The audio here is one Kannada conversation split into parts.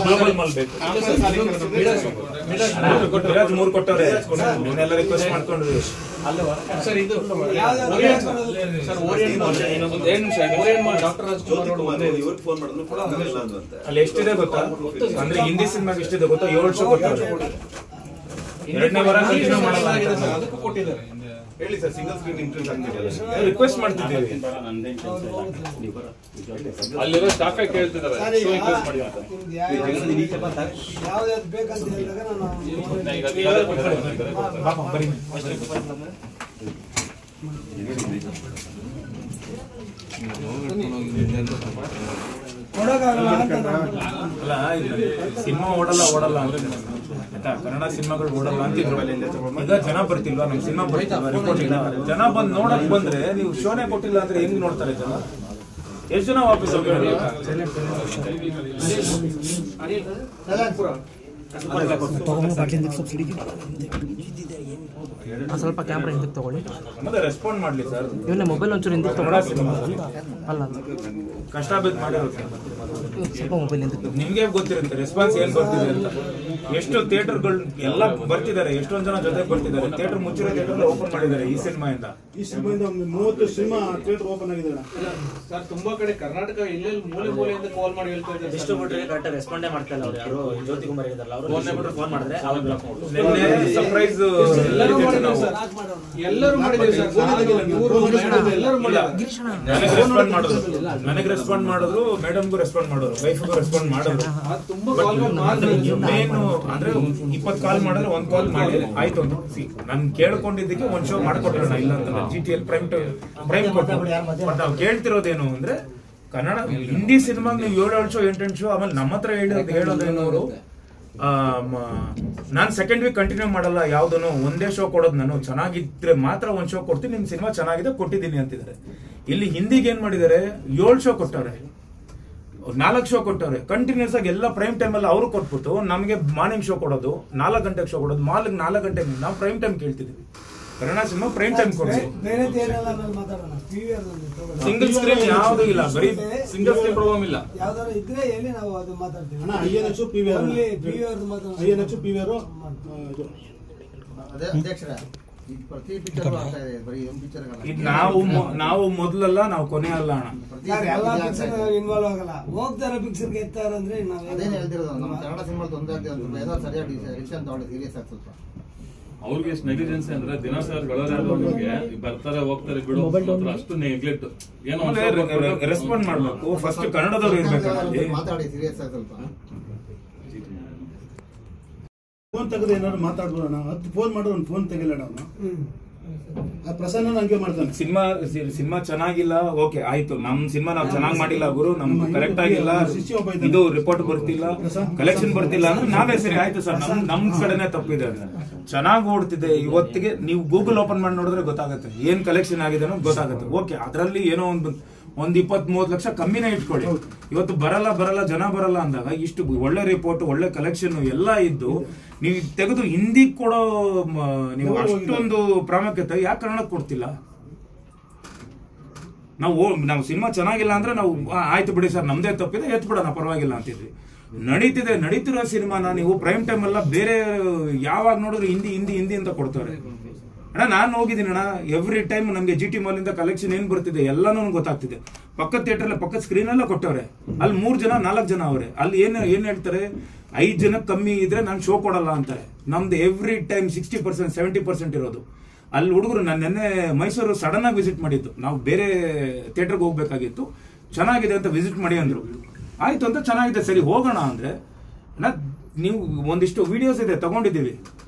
ಗ್ಲೋಬಲ್ ಮಾಲ್ ಬೇಕು. ಮಿರಾಜ್ 3 ಕೊಟ್ಟವ್ರೆ, ನೀವೆಲ್ಲ ರಿಕ್ವೆಸ್ಟ್ ಮಾಡ್ಕೊಂಡ್ರಿ. ಸರ್ ಇದು ಅಲ್ಲಿ ಎಷ್ಟಿದೆ ಗೊತ್ತಾ? ಅಂದ್ರೆ ಹಿಂದಿ ಸಿನಿಮಾಗೆ ಎಷ್ಟಿದೆ ಗೊತ್ತಾ? 7 ಶೋ ಕೊಟ್ಟವ್ರೆ. 2ನೇ ವಾರ ಕಂಟಿನ್ಯೂ ಮಾಡಲ್ಲ ಅದಕ್ಕೂ ಕೊಟ್ಟಿದ್ದಾರೆ. ಹೇಳಿ ಸರ್, ಸಿಂಗಲ್ ಸ್ಕ್ರೀನ್ ಇಂಟ್ರೆಸ್ಟ್ ಆಗ್ತಿದೆ, ರಿಕ್ವೆಸ್ಟ್ ಮಾಡ್ತಿದ್ದೀವಿ. ಅಲ್ಲಿರೋ ಸ್ಟಾಫೇ ಕೇಳ್ತಿದ್ದಾರೆ ಯಾವ್ದು ಬೇಕಂತ ಹೇಳಿದಾಗ ಅಲ್ಲ, ಸಿನಿಮಾ ಓಡಲ್ಲ ಅಂತ ಕನ್ನಡ ಸಿನಿಮಾಗಳು ಓಡಲ್ಲ ಅಂತಿದ್ರು. ಈಗ ಜನ ಬರ್ತಿಲ್ವಾ? ನಮ್ ಸಿನಿಮಾ ಬರ್ತಿಲ್ವಾ? ರಿಪೋರ್ಟ್ ಇಲ್ಲ. ಜನ ಬಂದ್ ನೋಡಕ್ ಬಂದ್ರೆ ನೀವು ಶೋನೇ ಕೊಟ್ಟಿಲ್ಲ ಅಂದ್ರೆ ಹೆಂಗ್ ನೋಡ್ತಾರೆ ಜನ? ಎಷ್ಟು ಜನ ವಾಪಸ್ ಹೋಗಿರೋದು? ಸ್ವಲ್ಪ ಕ್ಯಾಮ್ರಾ ಹಿಂದಕ್ಕೆ ತಗೊಳ್ಳಿ. ಮತ್ತೆ ರೆಸ್ಪಾಂಡ್ ಮಾಡ್ಲಿ ಸರ್. ಇವನ್ನ ಮೊಬೈಲ್ ಒಂಚೂರು ಹಿಂದಕ್ಕೆ ತಗೊಳ್ಳಿ. ಅಲ್ಲ ಕಷ್ಟ ಬಿದ್ದು ಮಾಡಿರೋದು. ಸ್ವಲ್ಪ ಮೊಬೈಲ್ ಹಿಂದಕ್ಕೆ ನಿಮ್ಗೆ ಗೊತ್ತಿರುತ್ತೆ ರೆಸ್ಪಾನ್ಸ್ ಏನ್ ಬರ್ತಿದೆ ಅಂತ. ಎಷ್ಟು ಥಿಯೇಟರ್ಗಳು ಎಲ್ಲ ಬರ್ತಿದ್ದಾರೆ, ಎಷ್ಟೊಂದ್ ಜನ ಜೊತೆ ಬರ್ತಿದ್ದಾರೆ. ಥಿಯೇಟರ್ ಮುಚ್ಚಿರೋ ಥಿಯೇಟರ್ ಓಪನ್ ಮಾಡಿದ್ದಾರೆ ಈ ಸಿನಿಮಾಯಿಂದ. 30 ಸಿನಿಮಾ ಥಿಯೇಟರ್ ಓಪನ್ ಆಗಿದೆ ಸರ್. ತುಂಬಾ ಕಡೆ ಕರ್ನಾಟಕ ಎಲ್ಲೆಲ್ಲಿ ಮೂಲೆಯಿಂದ ಕಾಲ್ ಮಾಡಿ ಹೇಳ್ತಾ ಇದ್ದಾರೆ. ಡಿಸ್ಟ್ರಿಬ್ಯೂಟರ್ ಕರೆಕ್ಟ್ ರೆಸ್ಪಾಂಡೇ ಮಾಡ್ತಾ ಇಲ್ಲ. ಅವ್ರು ಯಾರು ಜ್ಯೋತಿ ಕುಮಾರ್ ಇದ್ದಾರಲ್ಲ, ಅವರು ಫೋನ್ ಮಾಡಿದ್ರೆ ಅವಾಗ ಬ್ಲಾಕ್ ಮಾಡ್ತಾರೆ. ನಿನ್ನೆ ಸರ್ಪ್ರೈಸ್ ಎಲ್ಲರೂ ಮಾಡಿದ್ರು ಸರ್. ನನಗೆ ರೆಸ್ಪಾಂಡ್ ಮಾಡಿದ್ರು, ಮೇಡಮ್ಗೂ ರೆಸ್ಪಾಂಡ್ ಮಾಡಿದ್ರು, ವೈಫ್ಗೂ ರೆಸ್ಪಾಂಡ್ ಮಾಡಿದ್ರು. ಮೇನ್ ಅಂದ್ರೆ 20 ಕಾಲ್ ಮಾಡಿದ್ರೆ 1 ಕಾಲ್ ಮಾಡಿ ಆಯ್ತು ಅಂತ. ನಾನು ಕೇಳ್ಕೊಂಡಿದ್ದಕ್ಕೆ 1 ಶೋ ಮಾಡ್ಕೊಟ್ರೋಣ, ಇಲ್ಲ ಅಂತ GTL ಪ್ರೈಮ್ ಕೊಟ್ಟು. ಬಟ್ ನಾವು ಕೇಳ್ತಿರೋದೇನು ಅಂದ್ರೆ ಕನ್ನಡ ಹಿಂದಿ ಸಿನಿಮಾಗ್ ನೀವು 7 ಶೋ 8 ಶೋ, ಆಮೇಲೆ ನಮ್ಮ ಹತ್ರ ಹೇಳೋದೇನವರು ನಾನ್ ಸೆಕೆಂಡ್ ವೀಕ್ ಕಂಟಿನ್ಯೂ ಮಾಡಲ್ಲ, ಯಾವ್ದನು ಒಂದೇ ಶೋ ಕೊಡೋದು. ನಾನು ಚೆನ್ನಾಗಿದ್ರೆ ಮಾತ್ರ 1 ಶೋ ಕೊಡ್ತೀನಿ, ನಿಮ್ ಸಿನಿಮಾ ಚೆನ್ನಾಗಿದೆ ಕೊಟ್ಟಿದ್ದೀನಿ ಅಂತಿದ್ದಾರೆ. ಇಲ್ಲಿ ಹಿಂದಿಗೆ ಏನ್ ಮಾಡಿದ್ದಾರೆ? 7 ಶೋ ಕೊಟ್ಟವ್ರೆ, 4 ಶೋ ಕೊಟ್ಟವ್ರೆ ಕಂಟಿನ್ಯೂಸ್ ಆಗಿ. ಎಲ್ಲ ಪ್ರೈಮ್ ಟೈಮ್ ಅಲ್ಲಿ ಅವರು ಕೊಟ್ಬಿಟ್ಟು ನಮಗೆ ಮಾರ್ನಿಂಗ್ ಶೋ ಕೊಡೋದು, 4 ಗಂಟೆಗೆ ಶೋ ಕೊಡೋದು. 4 ಗಂಟೆಗೆ ನಾವು ಪ್ರೈಮ್ ಟೈಮ್ ಕೇಳ್ತಿದ್ವಿ. ಕನ್ನಡ ಸಿನಿಮಾ ಪ್ರೈಮ್ ಟೈಮ್ ಕೊಡ್ತೀವಿ. ಸಿಂಗಲ್ ಸ್ಕ್ರೀನ್ ಯಾವ್ದು ಇಲ್ಲ, ಬರೀ ಸಿಂಗಲ್ ಸ್ಕ್ರೀನ್ ಪ್ರಾಬ್ಲಮ್ ಇಲ್ಲ. ಯಾವ್ದಾರು ಇದ್ರೆ ಹೇಳಿ, ನಾವು ಅದು ಮಾತಾಡ್ತೀವಿ. ನಾವು ಮೊದಲಲ್ಲ, ನಾವು ಕೊನೆ ಅಲ್ಲ ಅಣ್ಣ. ಇನ್ವಾಲ್ವ್ ಆಗಲ್ಲ, ಹೋಗ್ತಾರ ಪಿಕ್ಚರ್ಗೆ ಎತ್ತಾರ ಅಂದ್ರೆ ಅದೇನು ಹೇಳ್ತಿರೋದು. ನಮ್ಮ ಕನ್ನಡ ಸಿನಿಮಾ ತೊಂದರೆ ಆಗ್ತದೆ, ಸರಿಯಾಗಿ ಡಿಸಿಷನ್ ತಗೊಳ್ಳಿ, ಸೀರಿಯಸ್ ಆಗಿ ಸ್ವಲ್ಪ. ಅವ್ರಿಗೆ ಎಷ್ಟು ನೆಗ್ಲಿಜೆನ್ಸಿ ಅಂದ್ರೆ ದಿನ ಸರ್ ಬರ್ತಾರೆ ಹೋಗ್ತಾರೆ ಬಿಡೋ ಅಷ್ಟು ನೆಗ್ಲೆಕ್ಟ್. ಏನೋ ರೆಸ್ಪಾಂಡ್ ಮಾಡ್ಬೇಕು. ಫಸ್ಟ್ ಕನ್ನಡದವ್ರು ಇರ್ಬೇಕು. ಮಾತಾಡಿ ಸೀರಿಯಸ್ ಆಗಿ ಸ್ವಲ್ಪ. ಫೋನ್ ತೆಗೆದು ಏನಾದ್ರು ಮಾತಾಡ್ಬೋಣ. 10 ಫೋನ್ ಮಾಡಿದ್ರೆ ಒಂದು ಫೋನ್ ತೆಗಿಲ್ಲ ಅವನು. ಪ್ರಸನ್ನ ಹಂಗೆ ಮಾಡ್ತಾನೆ. ಸಿನಿಮಾ ಚೆನ್ನಾಗಿಲ್ಲ, ಓಕೆ ಆಯ್ತು. ನಮ್ ಸಿನಿಮಾ ನಾವು ಚೆನ್ನಾಗಿ ಮಾಡಿಲ್ಲ ಗುರು, ನಮ್ದು ಕರೆಕ್ಟ್ ಆಗಿಲ್ಲ, ಇದು ರಿಪೋರ್ಟ್ ಬರ್ತಿಲ್ಲ, ಕಲೆಕ್ಷನ್ ಬರ್ತಿಲ್ಲ ಅಂದ್ರೆ ನಾವೇ ಸರಿ ಆಯ್ತು ಸರ್, ನಮ್ ಕಡೆನೆ ತಪ್ಪಿದೆ. ಚೆನ್ನಾಗಿ ಓಡ್ತಿದೆ ಇವತ್ತಿಗೆ. ನೀವು ಗೂಗಲ್ ಓಪನ್ ಮಾಡಿ ನೋಡಿದ್ರೆ ಗೊತ್ತಾಗುತ್ತೆ ಏನ್ ಕಲೆಕ್ಷನ್ ಆಗಿದೆ ಅನ್ನೋದು ಗೊತ್ತಾಗುತ್ತೆ. ಓಕೆ, ಅದ್ರಲ್ಲಿ ಏನೋ ಒಂದು 20-30 ಲಕ್ಷ ಕಮ್ಮಿನೇ ಇಟ್ಕೊಳ್ಳಿ. ಇವತ್ತು ಬರಲ್ಲ ಜನ ಬರಲ್ಲ ಅಂದಾಗ ಇಷ್ಟು ಒಳ್ಳೆ ರಿಪೋರ್ಟ್, ಒಳ್ಳೆ ಕಲೆಕ್ಷನ್ ಎಲ್ಲ ಇದ್ದು ನೀವು ತೆಗೆದು ಹಿಂದಿ ಕೊಡೋ ನೀವು ಅಷ್ಟೊಂದು ಪ್ರಾಮುಖ್ಯತೆ ಯಾಕೆ ಕನ್ನಡಕ್ಕೆ ಕೊಡ್ತಿಲ್ಲ? ನಾವು ಸಿನಿಮಾ ಚೆನ್ನಾಗಿಲ್ಲ ಅಂದ್ರೆ ನಾವು ಆಯ್ತು ಬಿಡಿ ಸರ್, ನಮ್ದೇ ತಪ್ಪಿದೆ, ಎತ್ ಬಿಡೋಣ ಪರವಾಗಿಲ್ಲ ಅಂತಿದ್ವಿ. ನಡೀತಿರೋ ಸಿನಿಮಾನ ನೀವು ಪ್ರೈಮ್ ಟೈಮ್ ಎಲ್ಲ ಬೇರೆ ಯಾವಾಗ ನೋಡಿದ್ರೆ ಹಿಂದಿ ಅಂತ ಕೊಡ್ತಾರೆ. ಅಣ್ಣ ನಾನು ಹೋಗಿದ್ದೀನಿ ಅಣ್ಣ, ಎವ್ರಿ ಟೈಮ್ ನಮ್ಗೆ GT ಮಾಲ್ ಇಂದ ಕಲೆಕ್ಷನ್ ಏನ್ ಬರ್ತಿದೆ ಎಲ್ಲಾನು ಗೊತ್ತಾಗ್ತಿದೆ. ಪಕ್ಕದ ಥಿಯೇಟರ್ ಪಕ್ಕದ ಸ್ಕ್ರೀನ್ ಎಲ್ಲ ಕೊಟ್ಟವ್ರೆ. ಅಲ್ಲಿ 3 ಜನ 4 ಜನ ಅವ್ರೆ. ಅಲ್ಲಿ ಏನ್ ಹೇಳ್ತಾರೆ, 5 ಜನ ಕಮ್ಮಿ ಇದ್ರೆ ನಾನು ಶೋ ಕೊಡಲ್ಲ ಅಂತಾರೆ. ನಮ್ದು ಎವ್ರಿ ಟೈಮ್ 60% 70% ಇರೋದು. ಅಲ್ಲಿ ಹುಡುಗರು ನಾನು ನೆನ್ನೆ ಮೈಸೂರು ಸಡನ್ ಆಗಿ ವಿಸಿಟ್ ಮಾಡಿದ್ದು. ನಾವು ಬೇರೆ ಥಿಯೇಟರ್ಗೆ ಹೋಗ್ಬೇಕಾಗಿತ್ತು, ಚೆನ್ನಾಗಿದೆ ಅಂತ ವಿಸಿಟ್ ಮಾಡಿ ಅಂದ್ರು. ಆಯ್ತು ಅಂತ ಚೆನ್ನಾಗಿದೆ ಸರಿ ಹೋಗೋಣ ಅಂದ್ರೆ, ನೀವು ಒಂದಿಷ್ಟು ವಿಡಿಯೋಸ್ ಇದೆ ತಗೊಂಡಿದ್ದೀವಿ.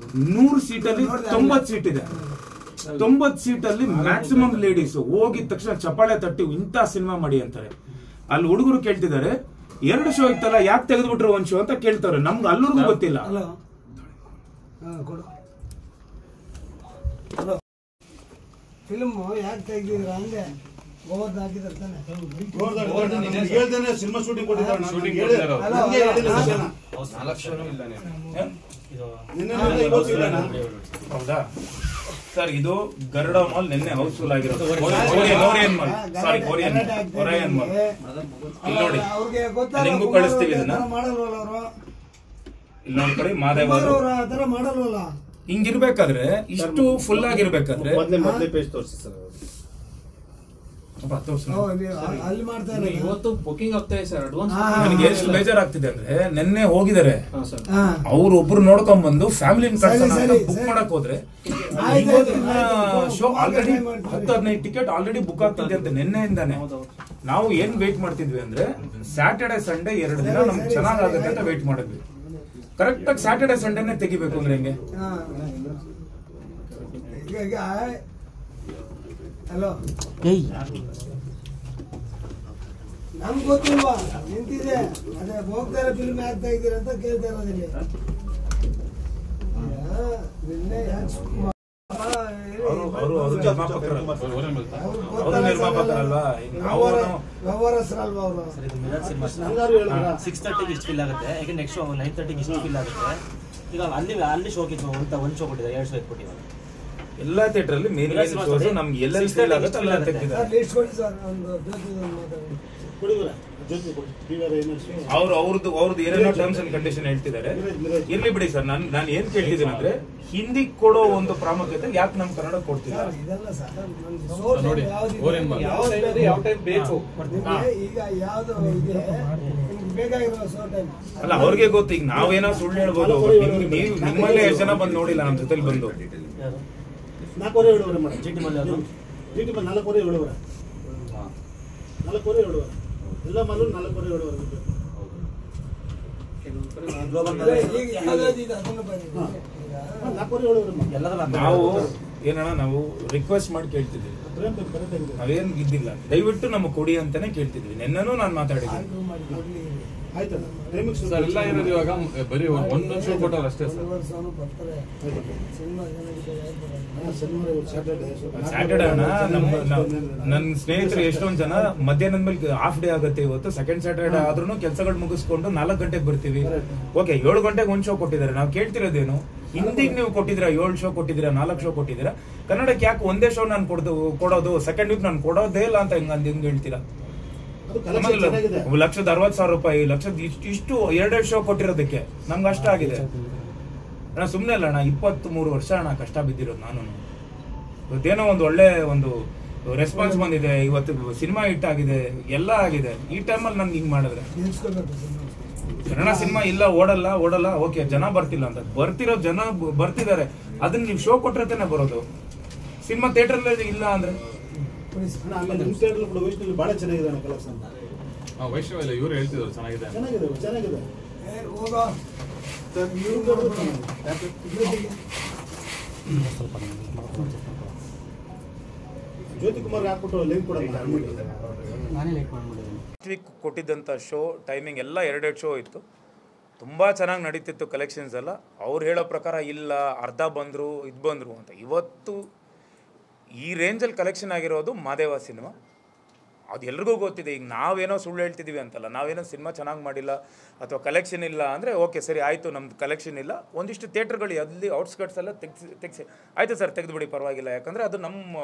100 ಸೀಟಲ್ಲಿ 90 ಸೀಟ್ ಇದೆ. 90 ಸೀಟಲ್ಲಿ ಮ್ಯಾಕ್ಸಿಮಮ್ ಲೇಡೀಸ್ ಹೋಗಿದ ತಕ್ಷಣ ಚಪ್ಪಾಳೆ ತಟ್ಟಿ ಇಂಥ ಸಿನಿಮಾ ಮಾಡಿ ಅಂತಾರೆ. ಅಲ್ಲಿ ಹುಡುಗರು ಕೇಳ್ತಿದ್ದಾರೆ, 2 ಶೋ ಇತ್ತಲ್ಲ ಯಾಕೆ ತೆಗೆದ್ಬಿಟ್ರು 1 ಶೋ ಅಂತ ಕೇಳ್ತಾರೆ. ನಮ್ಗೆ ಅಲ್ಲೂರ್ಗೂ ಗೊತ್ತಿಲ್ಲ. ಫಿಲ್ಮ್ ಯಾಕೆ ತೆಗ್ದಿದ್ರ ಅಂದ್ರೆ ಗೋವರ್ಧನ್ ಹಾಕಿದಾರೆ ತಾನೆ. ಸಿನಿಮಾ ಶೂಟಿಂಗ್ ಕೊಟ್ಟಿದ್ದಾರೆ. ಹೌದಾ? ಸರ್ ಇದು ಗರುಡ ಮಾಲ್ ನಿನ್ನೆ ಹೌಸ್ಫುಲ್ ಆಗಿರೋದು. ಓರಿಯನ್ ಮಾಲ್, ಸಾರಿ ಓರಿಯನ್ ಮಾಲ್. ಇಲ್ಲಿ ನೋಡಿ, ನಿಮ್ಗೂ ಕಳಿಸ್ತೀವಿ ಇದನ್ನ. ಇಲ್ಲಿ ನೋಡ್ಕೊಳ್ಳಿ, ಮಾದೇವ್ ಅವರು ಹಿಂಗಿರ್ಬೇಕಾದ್ರೆ, ಇಷ್ಟು ಫುಲ್ ಆಗಿರ್ಬೇಕಾದ್ರೆ ಪೇಜ್ ತೋರಿಸಿ ಸರ್. ಇವತ್ತು ಬುಕಿಂಗ್ ಆಗ್ತಾ ಇದೆ ಸರ್. ಅಡ್ವಾನ್ಸ್ ನನಗೆ ಎಷ್ಟು ಬೇಜಾರಾಗ್ತಿದೆ ಅಂದ್ರೆ, ನಿನ್ನೆ ಹೋಗಿದ್ದಾರೆ ಅವ್ರು ಒಬ್ರು ನೋಡ್ಕೊಂಡ್ ಬಂದು ಫ್ಯಾಮಿಲಿ ಬುಕ್ ಮಾಡಕ್ ಹೋದ್ರೆ show already 10-15 ticket already book ಆಗ್ತಿದೆ ಅಂತ ನಿನ್ನೆಯಿಂದಾನೆ. ನಾವು ಏನ್ ವೇಟ್ ಮಾಡ್ತಿದ್ವಿ ಅಂದ್ರೆ, ಸ್ಯಾಟರ್ಡೆ ಸಂಡೇ 2 ದಿನ ನಮ್ಗೆ ಚೆನ್ನಾಗಾಗುತ್ತೆ ಅಂತ ವೇಟ್ ಮಾಡಿದ್ವಿ. ಕರೆಕ್ಟ್ ಆಗಿ ಸ್ಯಾಟರ್ಡೆ ಸಂಡೇನೆ ತೆಗಿಬೇಕು ಅಂದ್ರೆ ಹೆಂಗೆ? ಹಲೋ, ನಮ್ಗೆ ಗೊತ್ತಿಲ್ವಾ ನಿಂತಿದೆ, ಅದೇ ಹೋಗ್ತಾರೆ ಫಿಲ್ಮ್ ಆಗ್ತಾ ಇದ್ದೀರ ಅಂತ ಕೇಳ್ತಾ ಇರೋದಿಲ್ಲ. ನಿನ್ನೆ ವ್ಯವಹಾರಸ್ಥರಲ್ವಾ ಅವರು? 6:30 ಇಷ್ಟು ಫಿಲ್ ಆಗುತ್ತೆ, ಈಗ ನೆಕ್ಸ್ಟ್ 9:30 ಇಷ್ಟು ಫಿಲ್ ಆಗುತ್ತೆ. ಈಗ ಅಲ್ಲಿ ಶೋಗೆ ಒಂದು ಶೋ ಕೊಟ್ಟಿದ್ದಾರೆ, 2 ಶೋ ಇಟ್ಬಿಟ್ಟಿದ್ದಾರೆ ಎಲ್ಲಾ ಥಿಯೇಟರ್ ಅಲ್ಲಿ. ಮೇನ್ ಶೋಸ್ ನಮ್ಗೆ ಎಲ್ಲೆಲ್ಲಿ ಫೀಲ್ ಆಗುತ್ತೆ ಅಲ್ಲ ತೆಗ್ದಿದ್ದಾರೆ. ಅವ್ರದ್ದು ಏನೇನೋ ಟರ್ಮ್ಸ್ ಅಂಡ್ ಕಂಡೀಷನ್ ಹೇಳ್ತಿದ್ದಾರೆ. ಇರ್ಲಿ ಬಿಡಿ ಸರ್, ನಾನು ಏನ್ ಕೇಳ್ತಿದ್ದೀನಿ ಅಂದ್ರೆ, ಹಿಂದಿ ಕೊಡೋ ಒಂದು ಪ್ರಾಮುಖ್ಯತೆ ಯಾಕೆ ನಮ್ ಕನ್ನಡ ಕೊಡ್ತಿಲ್ಲ? ನೋಡಿ, ಓರಿಯನ್ ಮಾಲ್ ಯಾವ ಟೈಮ್ ಬೇಕು ಈಗ ಯಾವ್ದು ಇದೆ ಬೇಕಾಗಿರೋ ಟೈಮ್ ಅಲ್ಲ, ಅವ್ರಿಗೆ ಗೊತ್ತು. ಈಗ ನಾವೇನೋ ಸುಳ್ಳು ಹೇಳ್ಬೋದು, ನೀವು ನಿಮ್ಮಲ್ಲೇ ಎಷ್ಟು ಜನ ಬಂದು ನೋಡಿಲ್ಲ ನಮ್ಮ ಜೊತೆಲಿ ಬಂದು. 4:07 ಮಾಡಿ ಜಿಟಿ ಮಲ್ಲಿ ಅವರು ಜಿಟಿ ಮಲ್ಲಿ 4:07 ಎಲ್ಲ ಮಾಲು 4:07 ನಾವು ಏನಣ್ಣ, ನಾವು ರಿಕ್ವೆಸ್ಟ್ ಮಾಡಿ ಕೇಳ್ತಿದ್ವಿ, ನಾವೇನ್ ಇದ್ದಿಲ್ಲ, ದಯವಿಟ್ಟು ನಮಗೆ ಕೊಡಿ ಅಂತಾನೆ ಕೇಳ್ತಿದ್ವಿ. ನಿನ್ನೂ ನಾನು ಮಾತಾಡಿದ್ದೀನಿ. ಸರ್ ಎಲ್ಲ ಇರೋದು ಇವಾಗ ಬರೀ ಒಂದೊಂದು ಶೋ ಕೊಟ್ಟವ್ರು ಅಷ್ಟೇ ಸರ್. ಸ್ಯಾಟರ್ಡೆ ಅಣ್ಣ, ನನ್ನ ಸ್ನೇಹಿತರು ಎಷ್ಟೊಂದ್ ಜನ ಮಧ್ಯಾಹ್ನದ ಮೇಲೆ ಹಾಫ್ ಡೇ ಆಗುತ್ತೆ ಇವತ್ತು, ಸೆಕೆಂಡ್ ಸ್ಯಾಟರ್ಡೆ ಆದ್ರೂ ಕೆಲಸಗಳು ಮುಗಿಸ್ಕೊಂಡು 4 ಗಂಟೆಗೆ ಬರ್ತೀವಿ. ಓಕೆ, 7 ಗಂಟೆಗೆ 1 ಶೋ ಕೊಟ್ಟಿದ್ದಾರೆ. ನಾವು ಕೇಳ್ತಿರೋದೇನು, ಹಿಂದಿಗೆ ನೀವು ಕೊಟ್ಟಿದ್ದೀರಾ 7 ಶೋ ಕೊಟ್ಟಿದ್ದೀರಾ, 4 ಶೋ ಕೊಟ್ಟಿದ್ದೀರಾ, ಕನ್ನಡಕ್ಕೆ ಯಾಕೆ ಒಂದೇ ಶೋ ನಾನು ಕೊಡೋದು, ಸೆಕೆಂಡ್ ವೀಕ್ ನಾನು ಕೊಡೋದೇ ಇಲ್ಲ ಅಂತ ಹೆಂಗ್ ಹೇಳ್ತೀರಾ? ₹1,60,000 ಇಷ್ಟು 2 ಶೋ ಕೊಟ್ಟಿರೋದಕ್ಕೆ ನಮ್ಗೆ ಅಷ್ಟ ಆಗಿದೆ ಅಣ್ಣ. ಸುಮ್ನೆ ಅಲ್ಲ ಅಣ್ಣ, 23 ವರ್ಷ ಅಣ್ಣ ಕಷ್ಟ ಬಿದ್ದಿರೋದು ನಾನು. ಇವತ್ತೇನೋ ಒಂದು ಒಳ್ಳೆ ಒಂದು ರೆಸ್ಪಾನ್ಸ್ ಬಂದಿದೆ, ಇವತ್ತು ಸಿನಿಮಾ ಹಿಟ್ ಆಗಿದೆ, ಎಲ್ಲ ಆಗಿದೆ. ಈ ಟೈಮಲ್ಲಿ ನನ್ಗೆ ಹಿಂಗ್ ಮಾಡಿದ್ರೆ ಕನ್ನಡ ಸಿನಿಮಾ ಇಲ್ಲ, ಓಡಲ್ಲ. ಓಕೆ, ಜನ ಬರ್ತಿಲ್ಲ ಅಂತ, ಬರ್ತಿರೋ ಜನ ಬರ್ತಿದ್ದಾರೆ, ಅದನ್ನ ನೀವು ಶೋ ಕೊಟ್ಟಿರತೇನೆ ಬರೋದು. ಸಿನಿಮಾ ಥಿಯೇಟರ್ ಇಲ್ಲ ಅಂದ್ರೆ ಬಹಳ ಚೆನ್ನಾಗಿದೆ ಕಲೆಕ್ಷನ್. ವೈಷ್ಣವ ಇಲ್ಲ, ಇವ್ರು ಹೇಳ್ತಿದ್ರು ಚೆನ್ನಾಗಿದೆ. ಜ್ಯೋತಿ ಕುಮಾರ್ ಹಾಕ್ಬಿಟ್ಟು ಲಿಂಕ್ ಕೊಟ್ಟಿದ್ದಂಥ ಶೋ ಟೈಮಿಂಗ್ ಎಲ್ಲ 2 ಶೋ ಇತ್ತು. ತುಂಬ ಚೆನ್ನಾಗಿ ನಡೀತಿತ್ತು ಕಲೆಕ್ಷನ್ಸ್ ಎಲ್ಲ. ಅವ್ರು ಹೇಳೋ ಪ್ರಕಾರ ಇಲ್ಲ, ಅರ್ಧ ಬಂದರು ಇದು ಬಂದರು ಅಂತ. ಇವತ್ತು ಈ ರೇಂಜಲ್ಲಿ ಕಲೆಕ್ಷನ್ ಆಗಿರೋದು ಮಾದೇವ ಸಿನಿಮಾ. ಅದು ಎಲ್ರಿಗೂ ಗೊತ್ತಿದೆ. ಈಗ ನಾವೇನೋ ಸುಳ್ಳು ಹೇಳ್ತಿದ್ದೀವಿ ಅಂತಲ್ಲ, ನಾವೇನೋ ಸಿನಿಮಾ ಚೆನ್ನಾಗಿ ಮಾಡಿಲ್ಲ ಅಥವಾ ಕಲೆಕ್ಷನ್ ಇಲ್ಲ ಅಂದರೆ ಓಕೆ ಸರಿ ಆಯಿತು, ನಮ್ದು ಕಲೆಕ್ಷನ್ ಇಲ್ಲ, ಒಂದಿಷ್ಟು ಥಿಯೇಟ್ರ್ಗಳು ಅಲ್ಲಿ ಔಟ್ಸ್ಕಟ್ಸೆಲ್ಲ ತೆಗ್ಸಿ ಆಯಿತು ಸರ್, ತೆಗೆದುಬಿಡಿ ಪರವಾಗಿಲ್ಲ, ಯಾಕಂದರೆ ಅದು ನಮ್ಮ